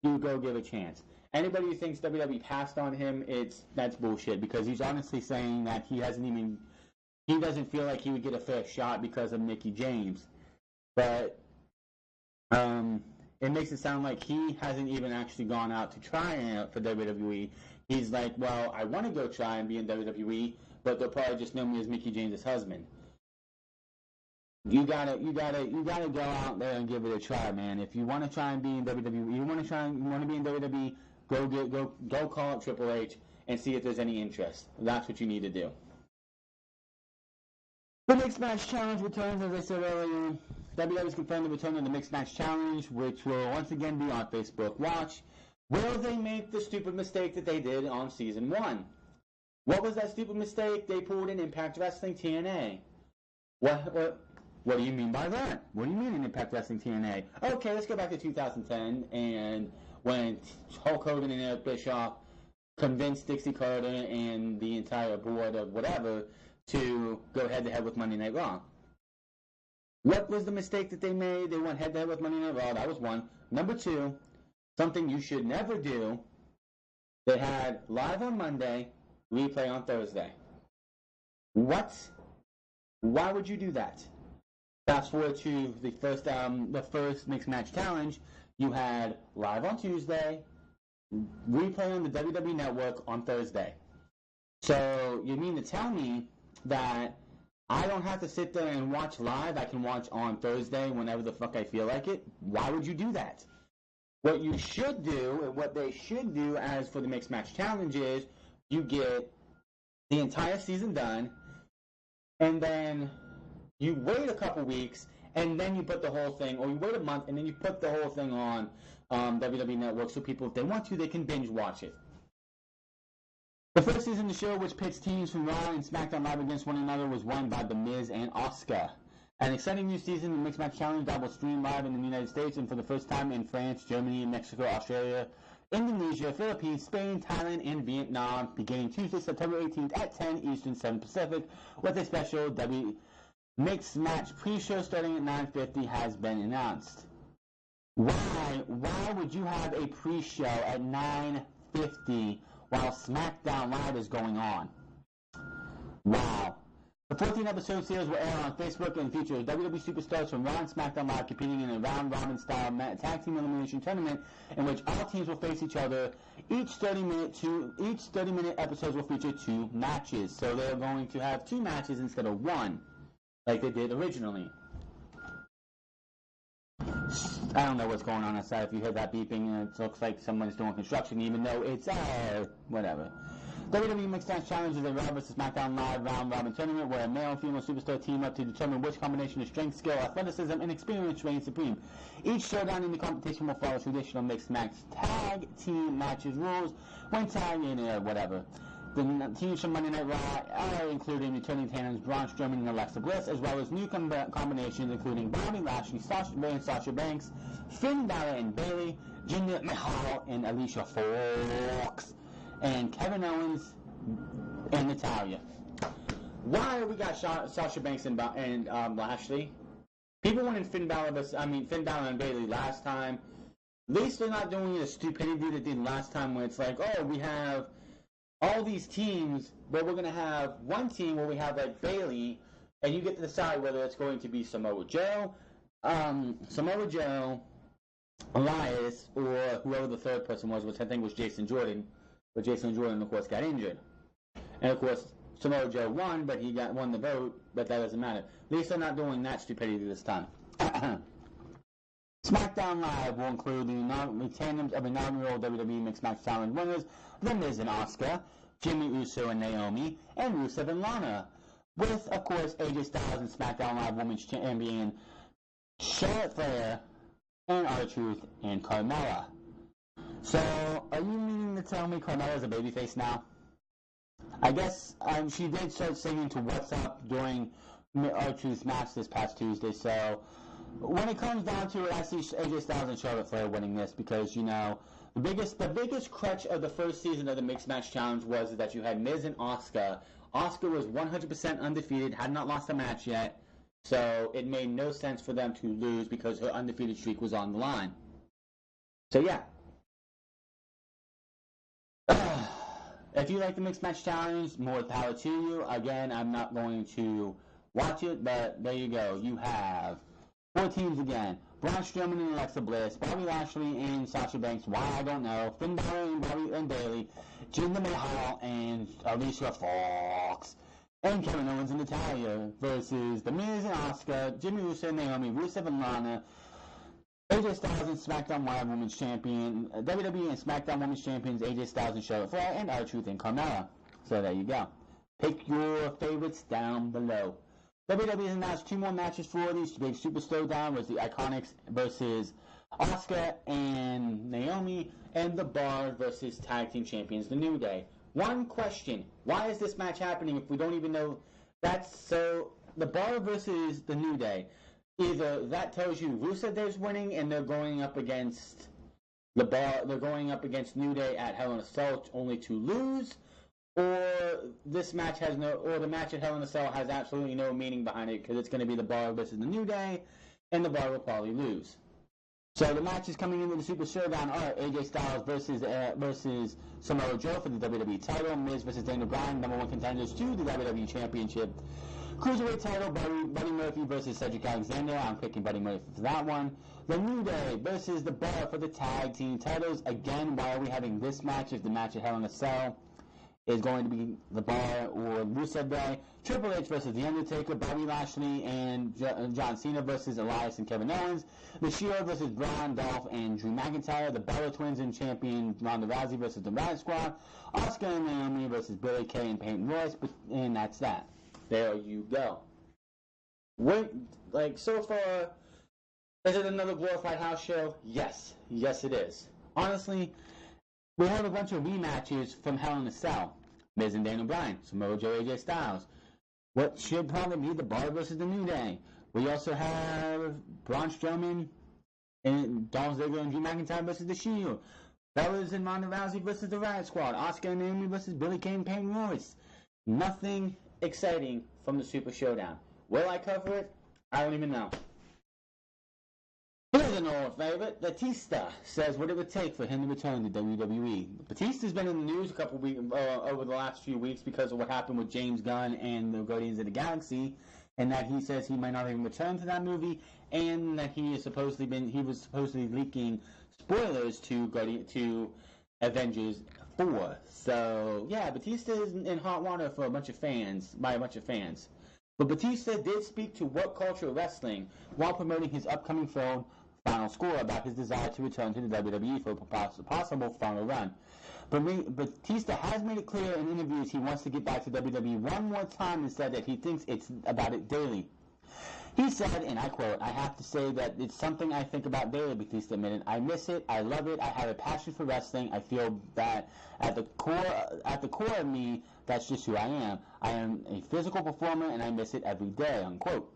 you go give a chance. Anybody who thinks WWE passed on him, that's bullshit, because he's honestly saying that he doesn't feel like he would get a fair shot because of Mickie James. But it makes it sound like he hasn't even actually gone out to try out for WWE. He's like, well, I want to go try and be in WWE, but they'll probably just know me as Mickie James' husband. You gotta go out there and give it a try, man. If you want to try and be in WWE, you want to be in WWE, go call up Triple H and see if there's any interest. That's what you need to do. The Mixed Match Challenge returns, as I said earlier. WWE's confirmed the return of the Mixed Match Challenge, which will once again be on Facebook Watch. Will they make the stupid mistake that they did on Season 1? What was that stupid mistake? They pulled in Impact Wrestling TNA. What do you mean by that? What do you mean in Impact Wrestling TNA? Okay, let's go back to 2010, and when Hulk Hogan and Eric Bischoff convinced Dixie Carter and the entire board of whatever to go head-to-head with Monday Night Raw. What was the mistake that they made? They went head-to-head with Monday Night Raw. That was one. Number two, something you should never do. They had live on Monday, replay on Thursday. What? Why would you do that? Fast forward to the first Mixed Match Challenge. You had live on Tuesday, replay on the WWE Network on Thursday. So you mean to tell me that I don't have to sit there and watch live? I can watch on Thursday whenever the fuck I feel like it? Why would you do that? What you should do, and what they should do as for the Mixed Match Challenge is, you get the entire season done, and then you wait a couple weeks, and then you put the whole thing, or you wait a month, and then you put the whole thing on WWE Network, so people, if they want to, they can binge watch it. The first season of the show, which pits teams from Raw and SmackDown Live against one another, was won by The Miz and Asuka. An exciting new season of the Mixed Match Challenge that will stream live in the United States and for the first time in France, Germany, Mexico, Australia, Indonesia, Philippines, Spain, Thailand, and Vietnam, beginning Tuesday, September 18th at 10 Eastern, 7 Pacific, with a special Mixed Match pre-show starting at 9:50 has been announced. Why would you have a pre-show at 9:50 while SmackDown Live is going on? Wow. The 14-episode series will air on Facebook and feature WWE superstars from Raw and SmackDown Live competing in a round-robin style tag team elimination tournament in which all teams will face each other. Each 30-minute episodes will feature 2 matches. So they're going to have 2 matches instead of 1, like they did originally. I don't know what's going on outside. If you heard that beeping, it looks like someone's doing construction, even though it's whatever. WWE Mixed Match Challenge is a Raw vs. SmackDown Live round-robin tournament where a male and female superstar team up to determine which combination of strength, skill, athleticism, and experience reigns supreme. Each showdown in the competition will follow traditional mixed match tag team matches rules when tagging whatever. The teams from Monday Night Raw are including returning tandems Braun Strowman and Alexa Bliss, as well as new combinations including Bobby Lashley, Sasha Banks, Finn Balor and Bayley, Jinder Mahal and Alicia Fox, and Kevin Owens and Natalya. Why we got Sasha Banks and Lashley? People wanted Finn Balor and Bayley last time. At least they're not doing the stupidity they did last time, where it's like, oh, we have all these teams, but we're going to have one team where we have like Bayley, and you get to decide whether it's going to be Samoa Joe, Elias, or whoever the third person was, which I think was Jason Jordan. But Jason Jordan, of course, got injured. And of course, Samoa Joe won, but he won the vote, but that doesn't matter. At least they're not doing that stupidity this time. SmackDown Live will include the tandems of inaugural WWE Mixed Match Challenge winners, The Miz and Asuka, Jimmy Uso and Naomi, and Rusev and Lana, with, of course, AJ Styles and SmackDown Live Women's Champion Charlotte Flair, and R-Truth and Carmella. So, are you meaning to tell me Carmella's a babyface now? I guess she did start singing to What's Up during R-Truth's match this past Tuesday, so when it comes down to it, I see AJ Styles and Charlotte Flair winning this because, you know, the biggest crutch of the first season of the Mixed Match Challenge was that you had Miz and Asuka. Asuka was 100% undefeated, had not lost a match yet, so it made no sense for them to lose because her undefeated streak was on the line. So, yeah. If you like the Mixed Match Challenge, more power to you. Again, I'm not going to watch it, but there you go. You have 4 teams again. Braun Strowman and Alexa Bliss, Bobby Lashley and Sasha Banks, why I don't know, Finn Balor and Bobby and Bayley, Jinder Mahal and Alicia Fox, and Kevin Owens and Natalya versus The Miz and Asuka, Jimmy Uso and Naomi, Rusev and Lana, AJ Styles and SmackDown Live Women's Champion, WWE and SmackDown Women's Champions AJ Styles and Charlotte Flair, and R-Truth and Carmella. So there you go. Pick your favorites down below. WWE has announced 2 more matches for these big Super Showdown, was the Iconics versus Asuka and Naomi, and the Bar versus Tag Team Champions, The New Day. One question, why is this match happening if we don't even know that's so? The Bar versus The New Day, either that tells you Rusev Day's winning and they're going up against the Bar, they're going up against New Day at Hell in a Cell only to lose, or this match has no, or the match at Hell in a Cell has absolutely no meaning behind it because it's going to be the Bar versus the New Day, and the Bar will probably lose. So the matches coming into the Super Showdown are AJ Styles versus Samoa Joe for the WWE title, Miz versus Daniel Bryan, #1 contenders to the WWE Championship. Cruiserweight title, Buddy Murphy versus Cedric Alexander. I'm picking Buddy Murphy for that one. The New Day versus the Bar for the tag team titles. Again, why are we having this match if the match at Hell in a Cell is going to be the Bar or Rusev Day? Triple H versus The Undertaker, Bobby Lashley and John Cena versus Elias and Kevin Owens. The Shield versus Braun, Dolph, and Drew McIntyre. The Bella Twins and champion Ronda Rousey versus the Riot Squad. Asuka and Naomi versus Billie Kay and Peyton Royce. And that's that. There you go. So far, is it another glorified house show? Yes. Yes, it is. Honestly, we have a bunch of rematches from Hell in a Cell. Miz and Daniel Bryan, Samoa Joe, AJ Styles. What should probably be the Bar versus the New Day. We also have Braun Strowman and Dolph Ziggler and Drew McIntyre versus the Shield. Bellas and Ronda Rousey versus the Riot Squad. Asuka and Naomi versus Billie Kay and Peyton Royce. Nothing exciting from the Super Showdown. Will I cover it? I don't even know. Here's an old favorite. Batista says what it would take for him to return to WWE. Batista's been in the news a couple weeks over the last few weeks because of what happened with James Gunn and the Guardians of the Galaxy, and that he says he might not even return to that movie, and that he was supposedly leaking spoilers to Avengers 4. So yeah, Batista is in hot water by a bunch of fans. But Batista did speak to What Culture Wrestling while promoting his upcoming film Final Score about his desire to return to the WWE for a possible final run. But Batista has made it clear in interviews he wants to get back to WWE one more time and said that he thinks it's about it daily. He said, and I quote, "I have to say that it's something I think about daily," Batista admitted. "I miss it. I love it. I have a passion for wrestling. I feel that at the core of me, that's just who I am. I am a physical performer, and I miss it every day," unquote.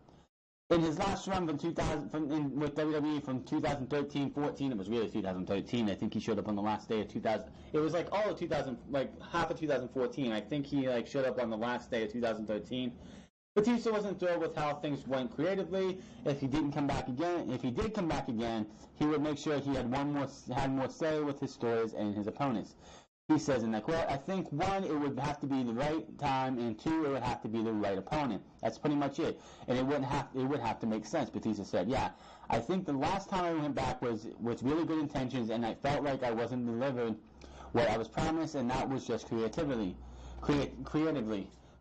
In his last run with WWE from 2013-14, it was really 2013. I think he showed up on the last day of 2000. It was like all of 2000, like half of 2014. I think he showed up on the last day of 2013. Batista wasn't thrilled with how things went creatively. If he did come back again, he would make sure he had more say with his stories and his opponents. He says in that quote, "I think 1, it would have to be the right time, and 2, it would have to be the right opponent. That's pretty much it. And it would have to make sense," Batista said. "Yeah, I think the last time I went back was with really good intentions, and I felt like I wasn't delivered what I was promised, and that was just creatively.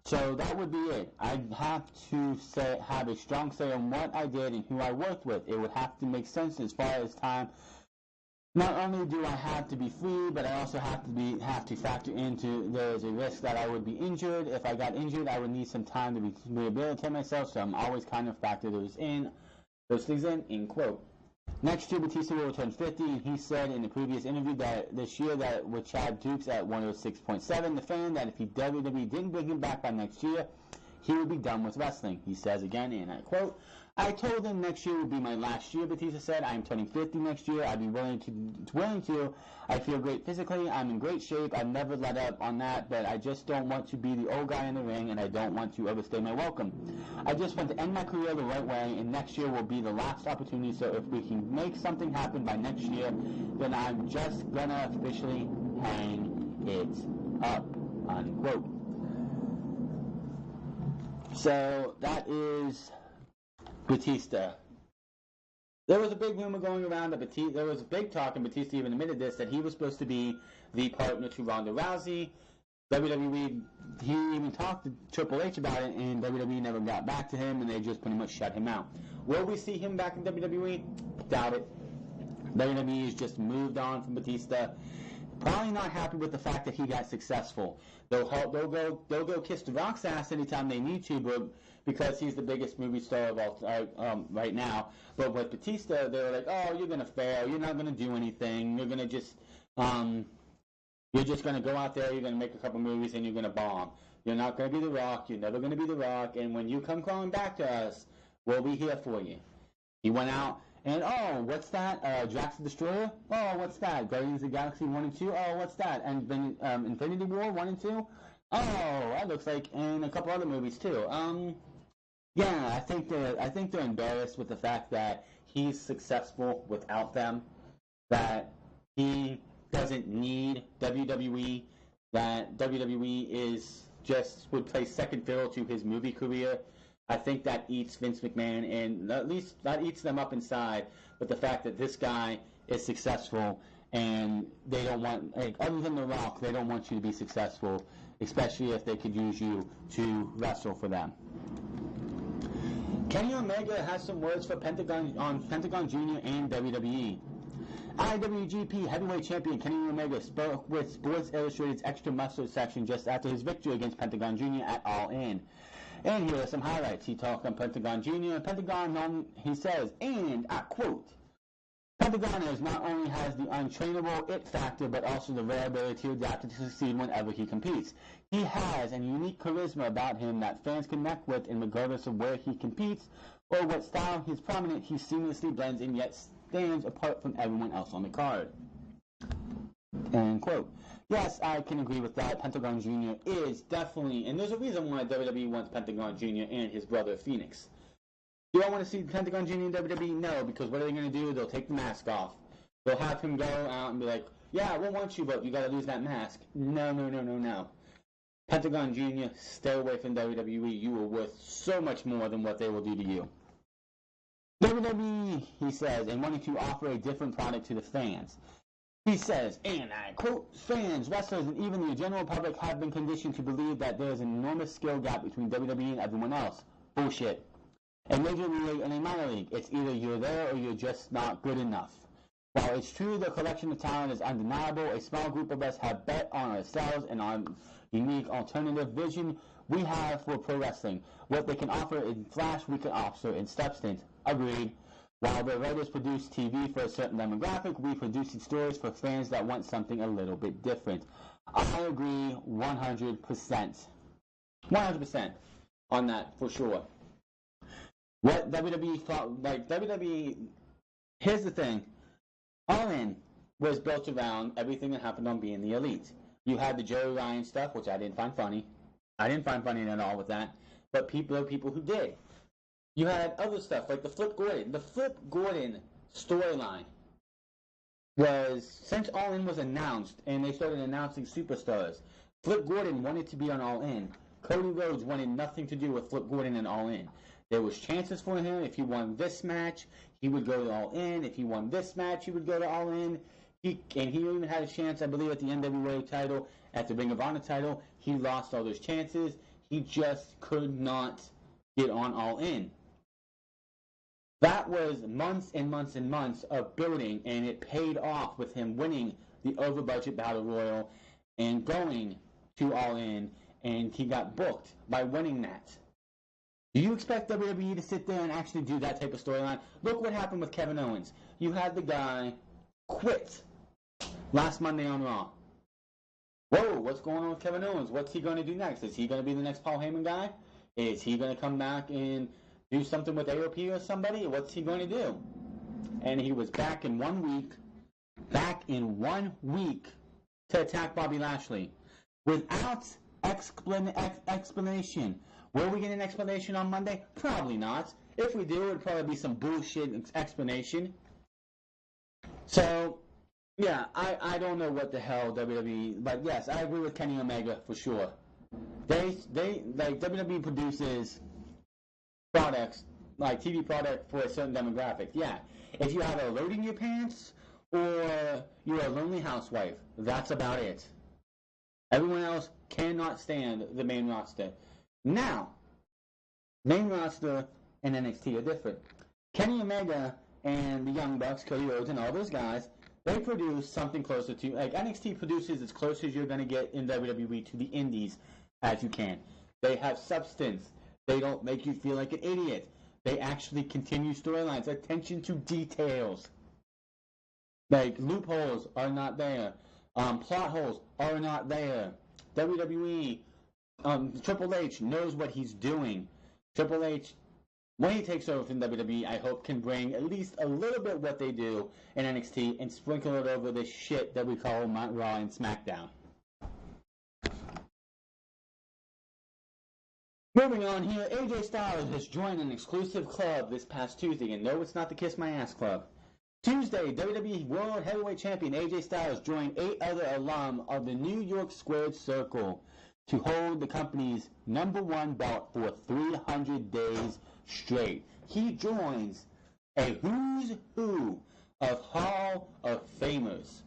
So that would be it. I'd have to have a strong say on what I did and who I worked with. It would have to make sense as far as time. Not only do I have to be free, but I also have to factor into there's a risk that I would be injured. If I got injured, I would need some time to rehabilitate myself. So I'm always kind of factor those things in." End quote. Next year, Batista will turn 50, and he said in a previous interview that this year that with Chad Dukes at 106.7, the fan, that if WWE didn't bring him back by next year, he would be done with wrestling. He says again, and I quote, "I told him next year would be my last year," Batista said. "I am turning 50 next year. I'd be willing to. I feel great physically. I'm in great shape. I've never let up on that, but I just don't want to be the old guy in the ring, and I don't want to overstay my welcome. I just want to end my career the right way, and next year will be the last opportunity, so if we can make something happen by next year, then I'm just gonna officially hang it up," unquote. So that is Batista. There was a big rumor going around that there was a big talk, and Batista even admitted this, that he was supposed to be the partner to Ronda Rousey. WWE, he even talked to Triple H about it, and WWE never got back to him, and they just pretty much shut him out. Will we see him back in WWE? Doubt it. WWE's just moved on from Batista. Probably not happy with the fact that he got successful. They'll go kiss The Rock's ass anytime they need to, but because he's the biggest movie star of all right now. But with Batista, they were like, "Oh, you're gonna fail. You're not gonna do anything. You're gonna just you're just gonna go out there. You're gonna make a couple movies and you're gonna bomb. You're not gonna be The Rock. You're never gonna be The Rock. And when you come crawling back to us, we'll be here for you." He went out. And, oh, what's that? Drax the Destroyer? Oh, what's that? Guardians of the Galaxy 1 and 2? Oh, what's that? And Infinity War 1 and 2? Oh, that looks like, and a couple other movies too. Yeah, I think they're embarrassed with the fact that he's successful without them, that he doesn't need WWE, that WWE is just would play second fiddle to his movie career. I think that eats Vince McMahon, and at least that eats them up inside. But the fact that this guy is successful, and they don't want, like, other than The Rock, they don't want you to be successful, especially if they could use you to wrestle for them. Kenny Omega has some words for Pentagon Jr. and WWE. IWGP Heavyweight Champion Kenny Omega spoke with Sports Illustrated's Extra Muscle section just after his victory against Pentagon Jr. at All In. And here are some highlights. He talked on Pentagon Jr. Pentagon, he says, and I quote, "Pentagon not only has the untrainable it factor, but also the rare ability to adapt and to succeed whenever he competes. He has a unique charisma about him that fans connect with, and regardless of where he competes or what style he's prominent, he seamlessly blends in yet stands apart from everyone else on the card." End quote. Yes, I can agree with that. Pentagon Jr. is definitely, and there's a reason why WWE wants Pentagon Jr. and his brother Phoenix. Do I want to see Pentagon Jr. in WWE? No, because what are they going to do? They'll take the mask off. They'll have him go out and be like, "Yeah, we'll want you, but you got to lose that mask." No. Pentagon Jr., stay away from WWE. You are worth so much more than what they will do to you. WWE, he says, and wanting to offer a different product to the fans. He says, and I quote, "Fans, wrestlers, and even the general public have been conditioned to believe that there is an enormous skill gap between WWE and everyone else. Bullshit. A major league and a minor league, it's either you're there or you're just not good enough. While it's true the collection of talent is undeniable, a small group of us have bet on ourselves and on unique alternative vision we have for pro wrestling. What they can offer in flash, we can offer in substance." Agreed. While the writers produce TV for a certain demographic, we produce stories for fans that want something a little bit different. I agree 100%. 100% on that, for sure. What WWE thought, like WWE, here's the thing. All In was built around everything that happened on Being the Elite. You had the Joey Ryan stuff, which I didn't find funny. I didn't find funny at all with that. But there are people who did. You had other stuff like the Flip Gordon. The Flip Gordon storyline was, since All In was announced and they started announcing superstars, Flip Gordon wanted to be on All In. Cody Rhodes wanted nothing to do with Flip Gordon and All In. There was chances for him. If he won this match, he would go to All In. If he won this match, he would go to All In. He even had a chance, I believe, at the NWA title, at the Ring of Honor title. He lost all those chances. He just could not get on All In. That was months and months and months of building, and it paid off with him winning the over-budget Battle Royal and going to All In, and he got booked by winning that. Do you expect WWE to sit there and actually do that type of storyline? Look what happened with Kevin Owens. You had the guy quit last Monday on Raw. Whoa, what's going on with Kevin Owens? What's he going to do next? Is he going to be the next Paul Heyman guy? Is he going to come back and do something with AOP or somebody? What's he going to do? And he was back in 1 week to attack Bobby Lashley without explanation. Will we get an explanation on Monday? Probably not. If we do, it'd probably be some bullshit explanation. So, yeah, I don't know what the hell WWE, but yes, I agree with Kenny Omega for sure. They like WWE produces products, like TV product for a certain demographic. Yeah, if you have a load in your pants or you're a lonely housewife, that's about it. Everyone else cannot stand the main roster. Now, main roster and NXT are different. Kenny Omega and the Young Bucks, Cody Rhodes, and all those guys, they produce something closer to, like, NXT produces as close as you're going to get in WWE to the indies as you can. They have substance. They don't make you feel like an idiot. They actually continue storylines. Attention to details. Like, loopholes are not there. Plot holes are not there. WWE, Triple H knows what he's doing. Triple H, when he takes over from WWE, I hope can bring at least a little bit what they do in NXT and sprinkle it over this shit that we call Raw and SmackDown. Moving on here, AJ Styles has joined an exclusive club this past Tuesday, and no, it's not the Kiss My Ass Club. Tuesday, WWE World Heavyweight Champion AJ Styles joined 8 other alum of the New York Squared Circle to hold the company's #1 belt for 300 days straight. He joins a who's who of Hall of Famers.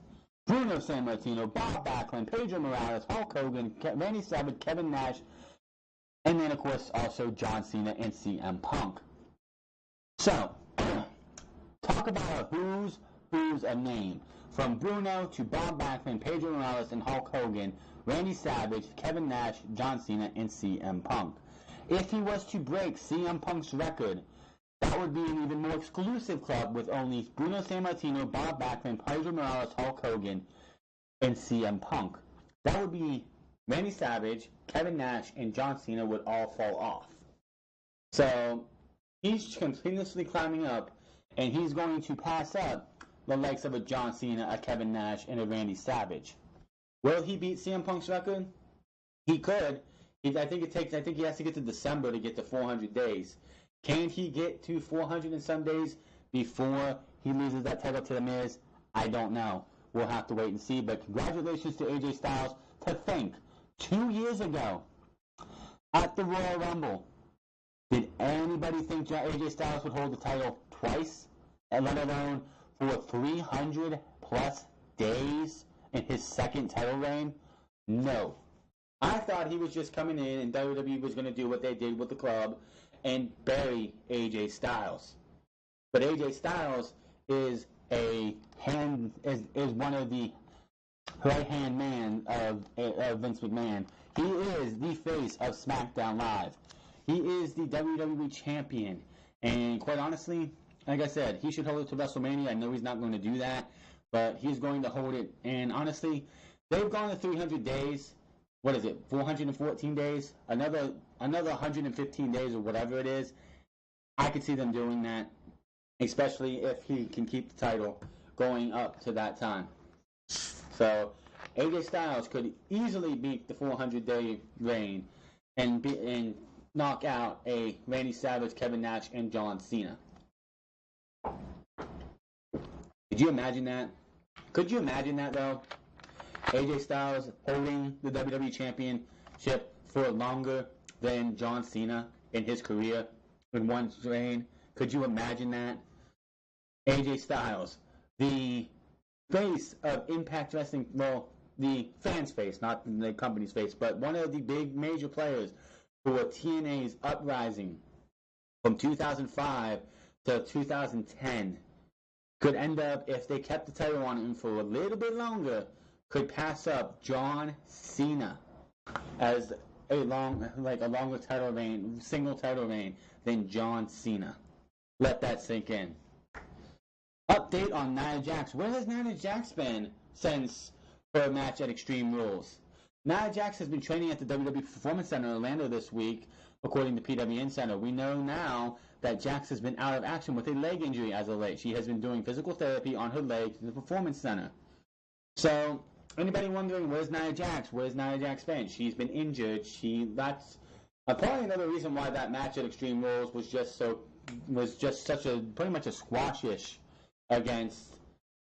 Bruno Sammartino, Bob Backlund, Pedro Morales, Hulk Hogan, Randy Savage, Kevin Nash, and then, of course, also John Cena and CM Punk. So, talk about who's a name. From Bruno to Bob Backlund, Pedro Morales, and Hulk Hogan, Randy Savage, Kevin Nash, John Cena, and CM Punk. If he was to break CM Punk's record, that would be an even more exclusive club with only Bruno Sammartino, Bob Backlund, Pedro Morales, Hulk Hogan, and CM Punk. That would be Randy Savage, Kevin Nash, and John Cena would all fall off. So, he's continuously climbing up, and he's going to pass up the likes of a John Cena, a Kevin Nash, and a Randy Savage. Will he beat CM Punk's record? He could. I think he has to get to December to get to 400 days. Can he get to 400 and some days before he loses that title to The Miz? I don't know. We'll have to wait and see. But congratulations to AJ Styles. To think, 2 years ago, at the Royal Rumble, did anybody think AJ Styles would hold the title twice, and let alone for 300 plus days in his second title reign? No. I thought he was just coming in and WWE was going to do what they did with the club and bury AJ Styles. But AJ Styles is one of the right-hand man of Vince McMahon. He is the face of SmackDown Live. He is the WWE champion. And quite honestly, like I said, he should hold it to WrestleMania. I know he's not going to do that, but he's going to hold it. And honestly, they've gone to 300 days. What is it? 414 days? Another 115 days or whatever it is. I could see them doing that, especially if he can keep the title going up to that time. So, AJ Styles could easily beat the 400-day reign and knock out a Randy Savage, Kevin Nash, and John Cena. Could you imagine that? Could you imagine that, though? AJ Styles holding the WWE Championship for longer than John Cena in his career in one reign. Could you imagine that? AJ Styles, the face of Impact Wrestling, well, the fans' face, not the company's face, but one of the big major players for TNA's uprising from 2005 to 2010, could end up, if they kept the title on him for a little bit longer, could pass up John Cena as a longer title reign, single title reign than John Cena. Let that sink in. Update on Nia Jax. Where has Nia Jax been since her match at Extreme Rules? Nia Jax has been training at the WWE Performance Center in Orlando this week, according to PWN Center. We know now that Jax has been out of action with a leg injury as of late. She has been doing physical therapy on her leg in the Performance Center. So, anybody wondering, where's Nia Jax? Where's Nia Jax been? She's been injured. That's probably another reason why that match at Extreme Rules was just such a pretty much a squash-ish against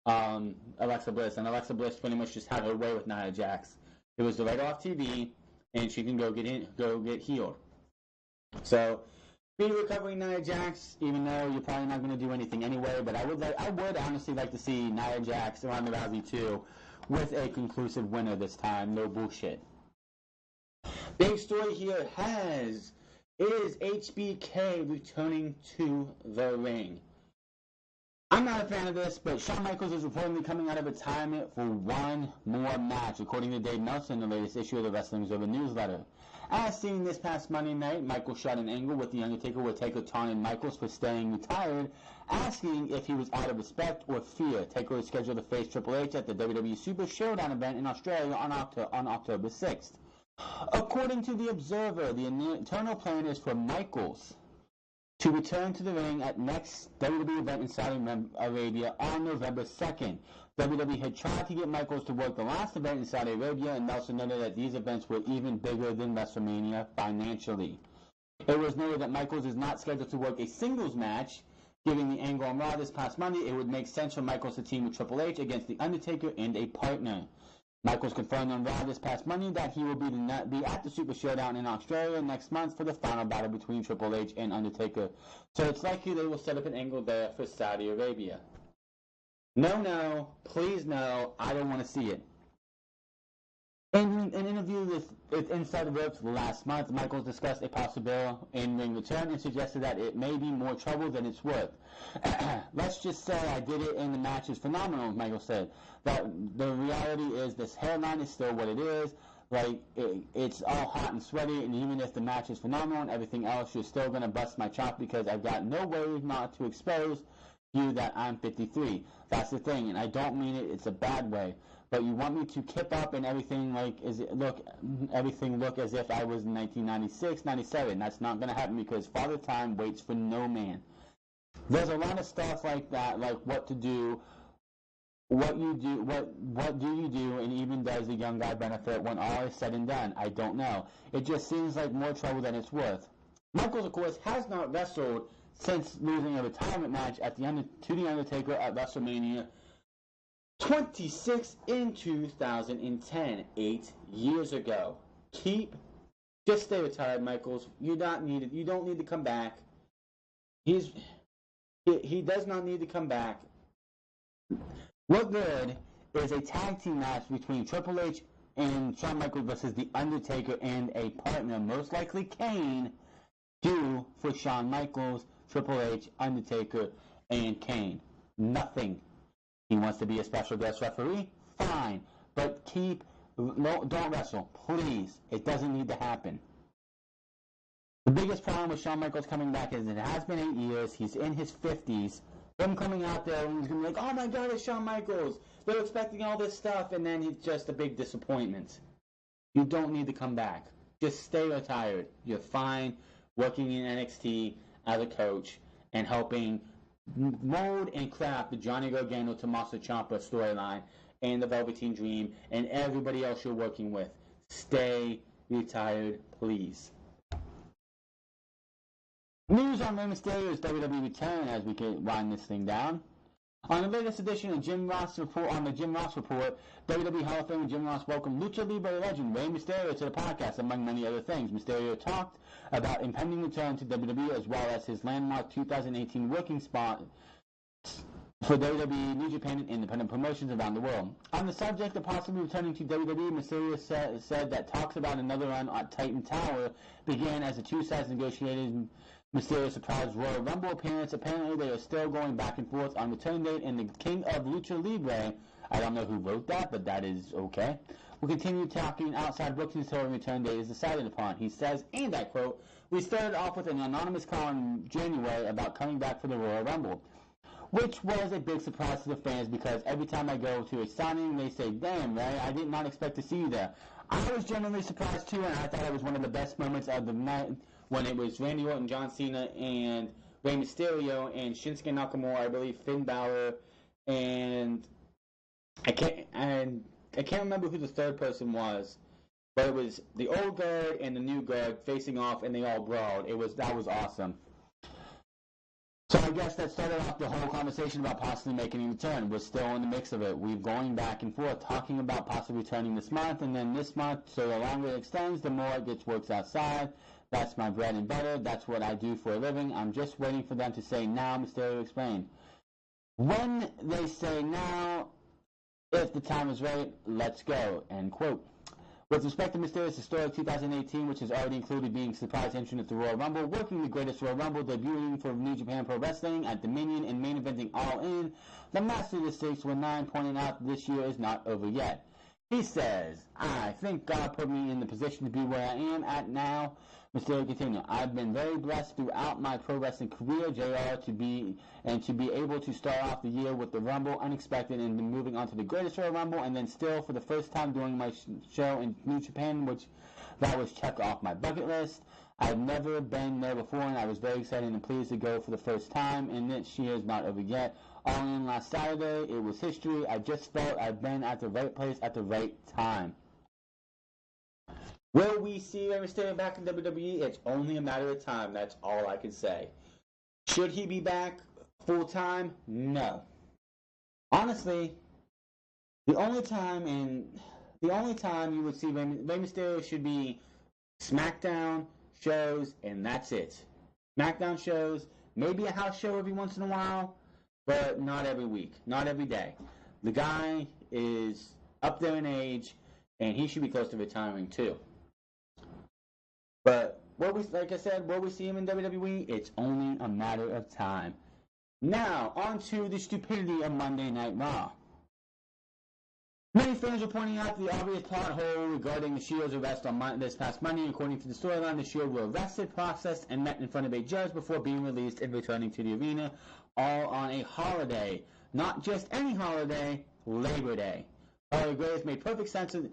Alexa Bliss, and Alexa Bliss pretty much just had her way with Nia Jax. It was right off TV, and she can go get healed. So, be recovering Nia Jax, even though you're probably not going to do anything anyway. But I would honestly like to see Nia Jax around the Rousey 2 with a conclusive winner this time. No bullshit. Big story here is HBK returning to the ring. I'm not a fan of this, but Shawn Michaels is reportedly coming out of retirement for one more match, according to Dave Nelson, the latest issue of the Wrestling Observer newsletter. As seen this past Monday night, Michaels shot an angle with The Undertaker where Taker taunted Michaels for staying retired, asking if he was out of respect or fear. Taker is scheduled to face Triple H at the WWE Super Showdown event in Australia on October 6th. According to The Observer, the internal plan is for Michaels to return to the ring at next WWE event in Saudi Arabia on November 2nd. WWE had tried to get Michaels to work the last event in Saudi Arabia, and Nelson noted that these events were even bigger than WrestleMania financially. It was noted that Michaels is not scheduled to work a singles match. Given the angle on Raw this past Monday, it would make sense for Michaels to team with Triple H against The Undertaker and a partner. Michaels confirmed on Raw this past Monday that he will be at the Super Showdown in Australia next month for the final battle between Triple H and Undertaker. So it's likely they will set up an angle there for Saudi Arabia. No, please no, I don't want to see it. In an interview with Inside the Ropes last month, Michaels discussed a possible in-ring return and suggested that it may be more trouble than it's worth. Let's just say I did it and the match is phenomenal, Michaels said. That the reality is this hairline is still what it is. Like, it's all hot and sweaty, and even if the match is phenomenal and everything else, you're still going to bust my chop because I've got no way not to expose you that I'm 53. That's the thing, and I don't mean it's a bad way. But you want me to kip up and everything look as if I was in 1996, 97. That's not going to happen because Father Time waits for no man. There's a lot of stuff like that, like what to do, what do you do, and even does the young guy benefit when all is said and done? I don't know. It just seems like more trouble than it's worth. Michaels, of course, has not wrestled since losing a retirement match to The Undertaker at WrestleMania 26 in 2010, 8 years ago. Just stay retired, Michaels. You don't need to come back. He does not need to come back. What good is a tag team match between Triple H and Shawn Michaels versus The Undertaker and a partner, most likely Kane, do for Shawn Michaels, Triple H, Undertaker, and Kane? Nothing. He wants to be a special guest referee? Fine. But don't wrestle. Please. It doesn't need to happen. The biggest problem with Shawn Michaels coming back is it has been 8 years. He's in his 50s. Him coming out there and he's going to be like, oh my God, it's Shawn Michaels. They're expecting all this stuff, and then he's just a big disappointment. You don't need to come back. Just stay retired. You're fine working in NXT as a coach and helping mold and craft the Johnny Gargano Tommaso Ciampa storyline and the Velveteen Dream and everybody else you're working with. Stay retired, please. News on Rey Mysterio's WWE return as we can wind this thing down. On the latest edition of the Jim Ross Report, WWE Hall of Famer Jim Ross welcomed Lucha Libre legend Rey Mysterio to the podcast, among many other things. Mysterio talked about impending return to WWE as well as his landmark 2018 working spot for WWE, New Japan, and independent promotions around the world. On the subject of possibly returning to WWE, Mysterio said that talks about another run at Titan Tower began as the two sides negotiated Mysterio's surprise Royal Rumble appearance. Apparently, they are still going back and forth on return date, and the king of Lucha Libre, I don't know who wrote that, but that is okay, will continue talking outside bookings until a return date is decided upon. He says, and I quote, we started off with an anonymous call in January about coming back for the Royal Rumble, which was a big surprise to the fans because every time I go to a signing, they say, damn, Ray, I did not expect to see you there. I was genuinely surprised too, and I thought it was one of the best moments of the night when it was Randy Orton, John Cena, and Rey Mysterio, and Shinsuke Nakamura, I believe Finn Balor, and I can't remember who the third person was, but it was the old guard and the new guard facing off, and they all brawled. That was awesome. So I guess that started off the whole conversation about possibly making a return. We're still in the mix of it. We're going back and forth, talking about possibly returning this month, and then this month, so the longer it extends, the more it gets worked outside. That's my bread and butter. That's what I do for a living. I'm just waiting for them to say now, Mysterio explained. When they say now, if the time is right, let's go, end quote. With respect to Mysterio's historic 2018, which has already included being surprise entrant at the Royal Rumble, working the greatest Royal Rumble, debuting for New Japan Pro Wrestling at Dominion, and main eventing All In, the Master of the 619 pointing out this year is not over yet. He says, I think God put me in the position to be where I am at now. Mysterio continued, I've been very blessed throughout my pro wrestling career, JR, to be able to start off the year with the Rumble unexpected and then moving on to the greatest Royal Rumble, and then still for the first time doing my show in New Japan, which that was check off my bucket list. I've never been there before, and I was very excited and pleased to go for the first time, and this year is not over yet. All In last Saturday, it was history. I just felt I've been at the right place at the right time. Will we see Rey Mysterio back in WWE? It's only a matter of time. That's all I can say. Should he be back full time? No. Honestly, the only time you would see Rey Mysterio should be SmackDown shows, and that's it. SmackDown shows, maybe a house show every once in a while, but not every week, not every day. The guy is up there in age, and he should be close to retiring too. But like I said, will we see him in WWE? It's only a matter of time. Now, on to the stupidity of Monday Night Raw. Many fans are pointing out the obvious plot hole regarding the Shield's arrest on this past Monday. According to the storyline, the Shield were arrested, processed, and met in front of a judge before being released and returning to the arena, all on a holiday. Not just any holiday, Labor Day. Corey Graves made perfect sense of...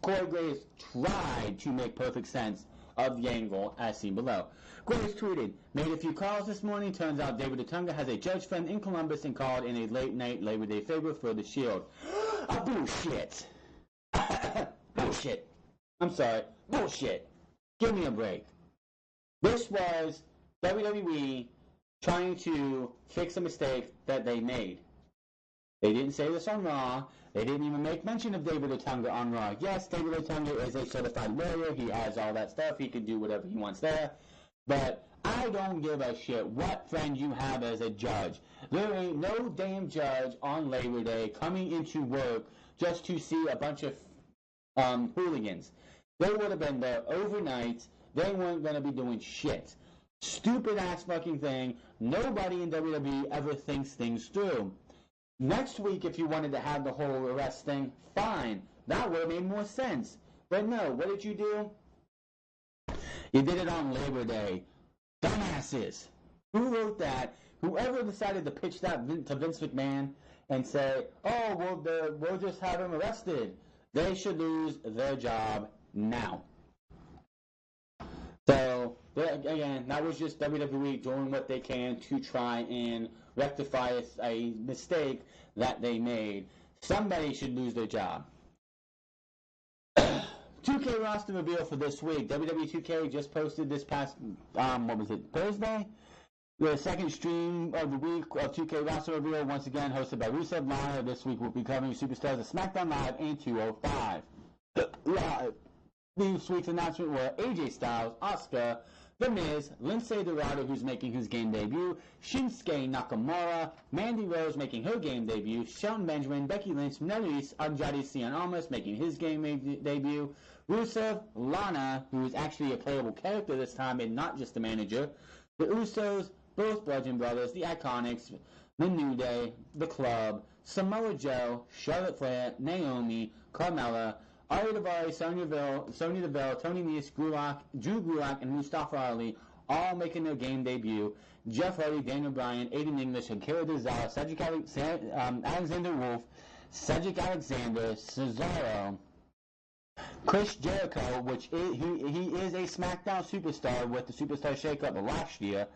Corey Graves tried to make perfect sense of the angle, as seen below. Graves tweeted, made a few calls this morning. Turns out David Otunga has a judge friend in Columbus and called in a late-night Labor Day favor for the Shield. Bullshit. Bullshit. I'm sorry. Bullshit. Give me a break. This was WWE trying to fix a mistake that they made. They didn't say this on Raw. They didn't even make mention of David Otunga on Raw. Yes, David Otunga is a certified lawyer. He has all that stuff. He can do whatever he wants there. But I don't give a shit what friend you have as a judge. There ain't no damn judge on Labor Day coming into work just to see a bunch of hooligans. They would have been there overnight. They weren't going to be doing shit. Stupid ass fucking thing. Nobody in WWE ever thinks things through. Next week, if you wanted to have the whole arrest thing, fine. That would have made more sense. But no, what did you do? You did it on Labor Day. Dumbasses. Who wrote that? Whoever decided to pitch that to Vince McMahon and say, oh, well, we'll just have him arrested. They should lose their job now. So, again, that was just WWE doing what they can to try and rectify a mistake that they made. Somebody should lose their job. 2K roster reveal for this week. WWE 2K just posted this past, Thursday? The second stream of the week of 2K roster reveal, once again hosted by Rusev Live. This week we'll be covering Superstars of SmackDown Live and 205 Live. This week's announcement were AJ Styles, Asuka, The Miz, Lindsay Dorado, who's making his game debut, Shinsuke Nakamura, Mandy Rose making her game debut, Shelton Benjamin, Becky Lynch, Nelis, Andrade Cien Almas making his game debut, Rusev, Lana, who is actually a playable character this time and not just a manager, the Usos, both Bludgeon Brothers, the Iconics, the New Day, the Club, Samoa Joe, Charlotte Flair, Naomi, Carmella, Ari Daivari, Sonya Deville, Tony Nese, Drew Gulak, and Mustafa Ali all making their game debut. Jeff Hardy, Daniel Bryan, Aiden English, Akira Tozawa, Alexander Wolf, Cedric Alexander, Cesaro, Chris Jericho, which he is a SmackDown superstar with the Superstar Shakeup of last year.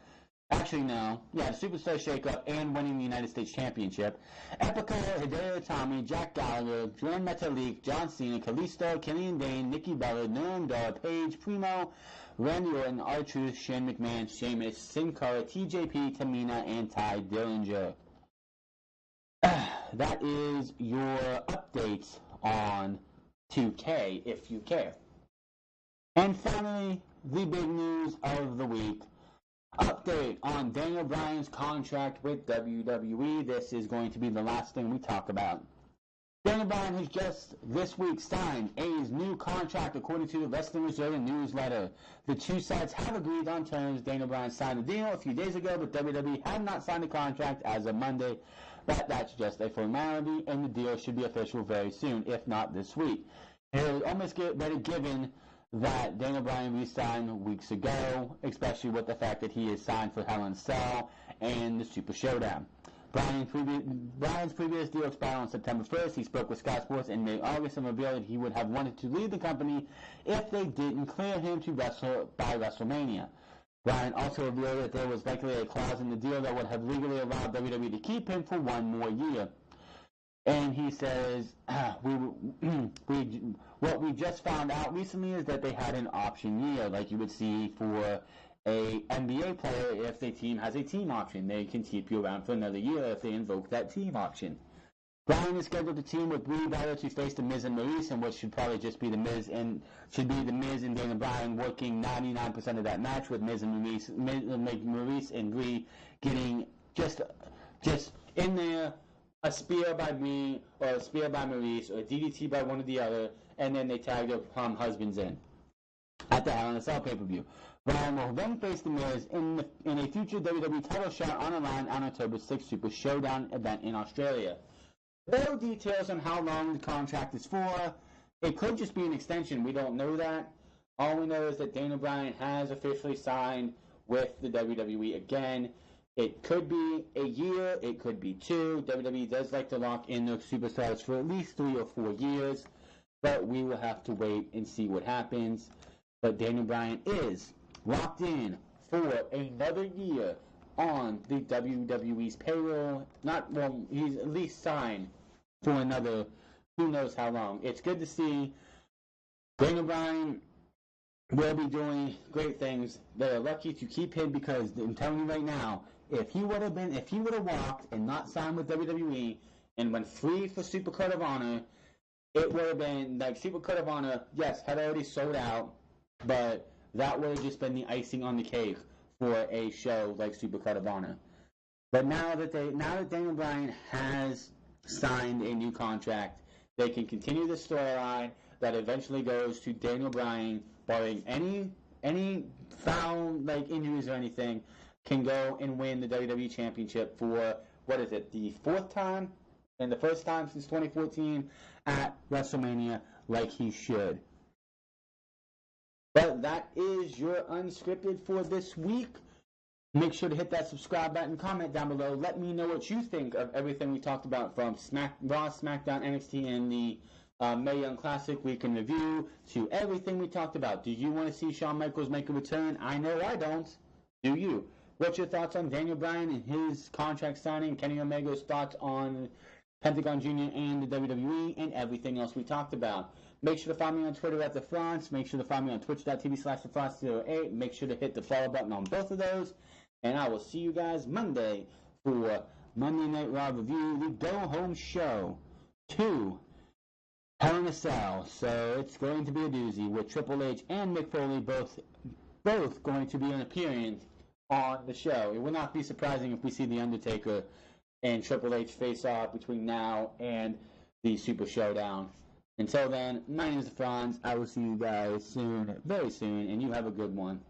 Actually, no. Yeah, the Superstar Shakeup and winning the United States Championship. Epico, Hideo Itami, Jack Gallagher, Jordan Metalik, John Cena, Kalisto, Killian Dane, Nikki Bella, Noam Dar, Paige, Primo, Randy Orton, R-Truth, Shane McMahon, Sheamus, Sin Cara, TJP, Tamina, and Ty Dillinger. That is your updates on 2K, if you care. And finally, the big news of the week. Update on Daniel Bryan's contract with WWE. This is going to be the last thing we talk about. Daniel Bryan has just this week signed A's new contract according to the Wrestling Observer newsletter. The two sides have agreed on terms. Daniel Bryan signed the deal a few days ago, but WWE have not signed the contract as of Monday. But that's just a formality, and the deal should be official very soon, if not this week. It was almost ready given that Daniel Bryan re-signed weeks ago, especially with the fact that he is signed for Hell in a Cell and the Super Showdown. Bryan's previous deal expired on September 1st. He spoke with Sky Sports in mid-August and revealed that he would have wanted to leave the company if they didn't clear him to wrestle by WrestleMania. Bryan also revealed that there was likely a clause in the deal that would have legally allowed WWE to keep him for one more year. And he says, what we just found out recently is that they had an option year, like you would see for a NBA player. If the team has a team option, they can keep you around for another year if they invoke that team option. Bryan is scheduled to team with Brie Bella to face The Miz and Maurice, and which should probably just be The Miz and Daniel Bryan working 99% of that match, with Miz and Maurice and Brie getting just in there, a spear by Brie or a spear by Maurice or a DDT by one or the other, and then they tag their husbands in at the Hell in a Cell pay-per-view. Bryan will then face The Miz in a future WWE title shot on the line on October 6th Super Showdown event in Australia. No details on how long the contract is for. It could just be an extension. We don't know that. All we know is that Daniel Bryan has officially signed with the WWE again. It could be a year. It could be two. WWE does like to lock in their superstars for at least 3 or 4 years. But we will have to wait and see what happens. But Daniel Bryan is locked in for another year on the WWE's payroll. He's at least signed for another who knows how long. It's good to see Daniel Bryan will be doing great things. They're lucky to keep him because I'm telling you right now, if he would have walked and not signed with WWE and went free for Super Code of Honor, it would have been like Super Code of Honor, yes, had already sold out, but that would have just been the icing on the cake for a show like Super Code of Honor. But now that Daniel Bryan has signed a new contract, they can continue the storyline that eventually goes to Daniel Bryan, barring any foul injuries or anything, can go and win the WWE Championship for the 4th time and the first time since 2014 at WrestleMania, like he should. But that is your Unscripted for this week. Make sure to hit that subscribe button, comment down below. Let me know what you think of everything we talked about, from Raw, SmackDown, NXT, and the Mae Young Classic Week in Review to everything we talked about. Do you want to see Shawn Michaels make a return? I know I don't. Do you? What's your thoughts on Daniel Bryan and his contract signing? Kenny Omega's thoughts on Pentagon Jr. and the WWE, and everything else we talked about. Make sure to follow me on Twitter at TheFrance. Make sure to follow me on twitch.tv/TheFrance08. Make sure to hit the follow button on both of those. And I will see you guys Monday for Monday Night Raw Review, the go-home show to Hell in a Cell. So it's going to be a doozy with Triple H and Mick Foley both going to be an appearance on the show. It will not be surprising if we see The Undertaker and Triple H face off between now and the Super Showdown. Until then, my name is Franz. I will see you guys soon, very soon, and you have a good one.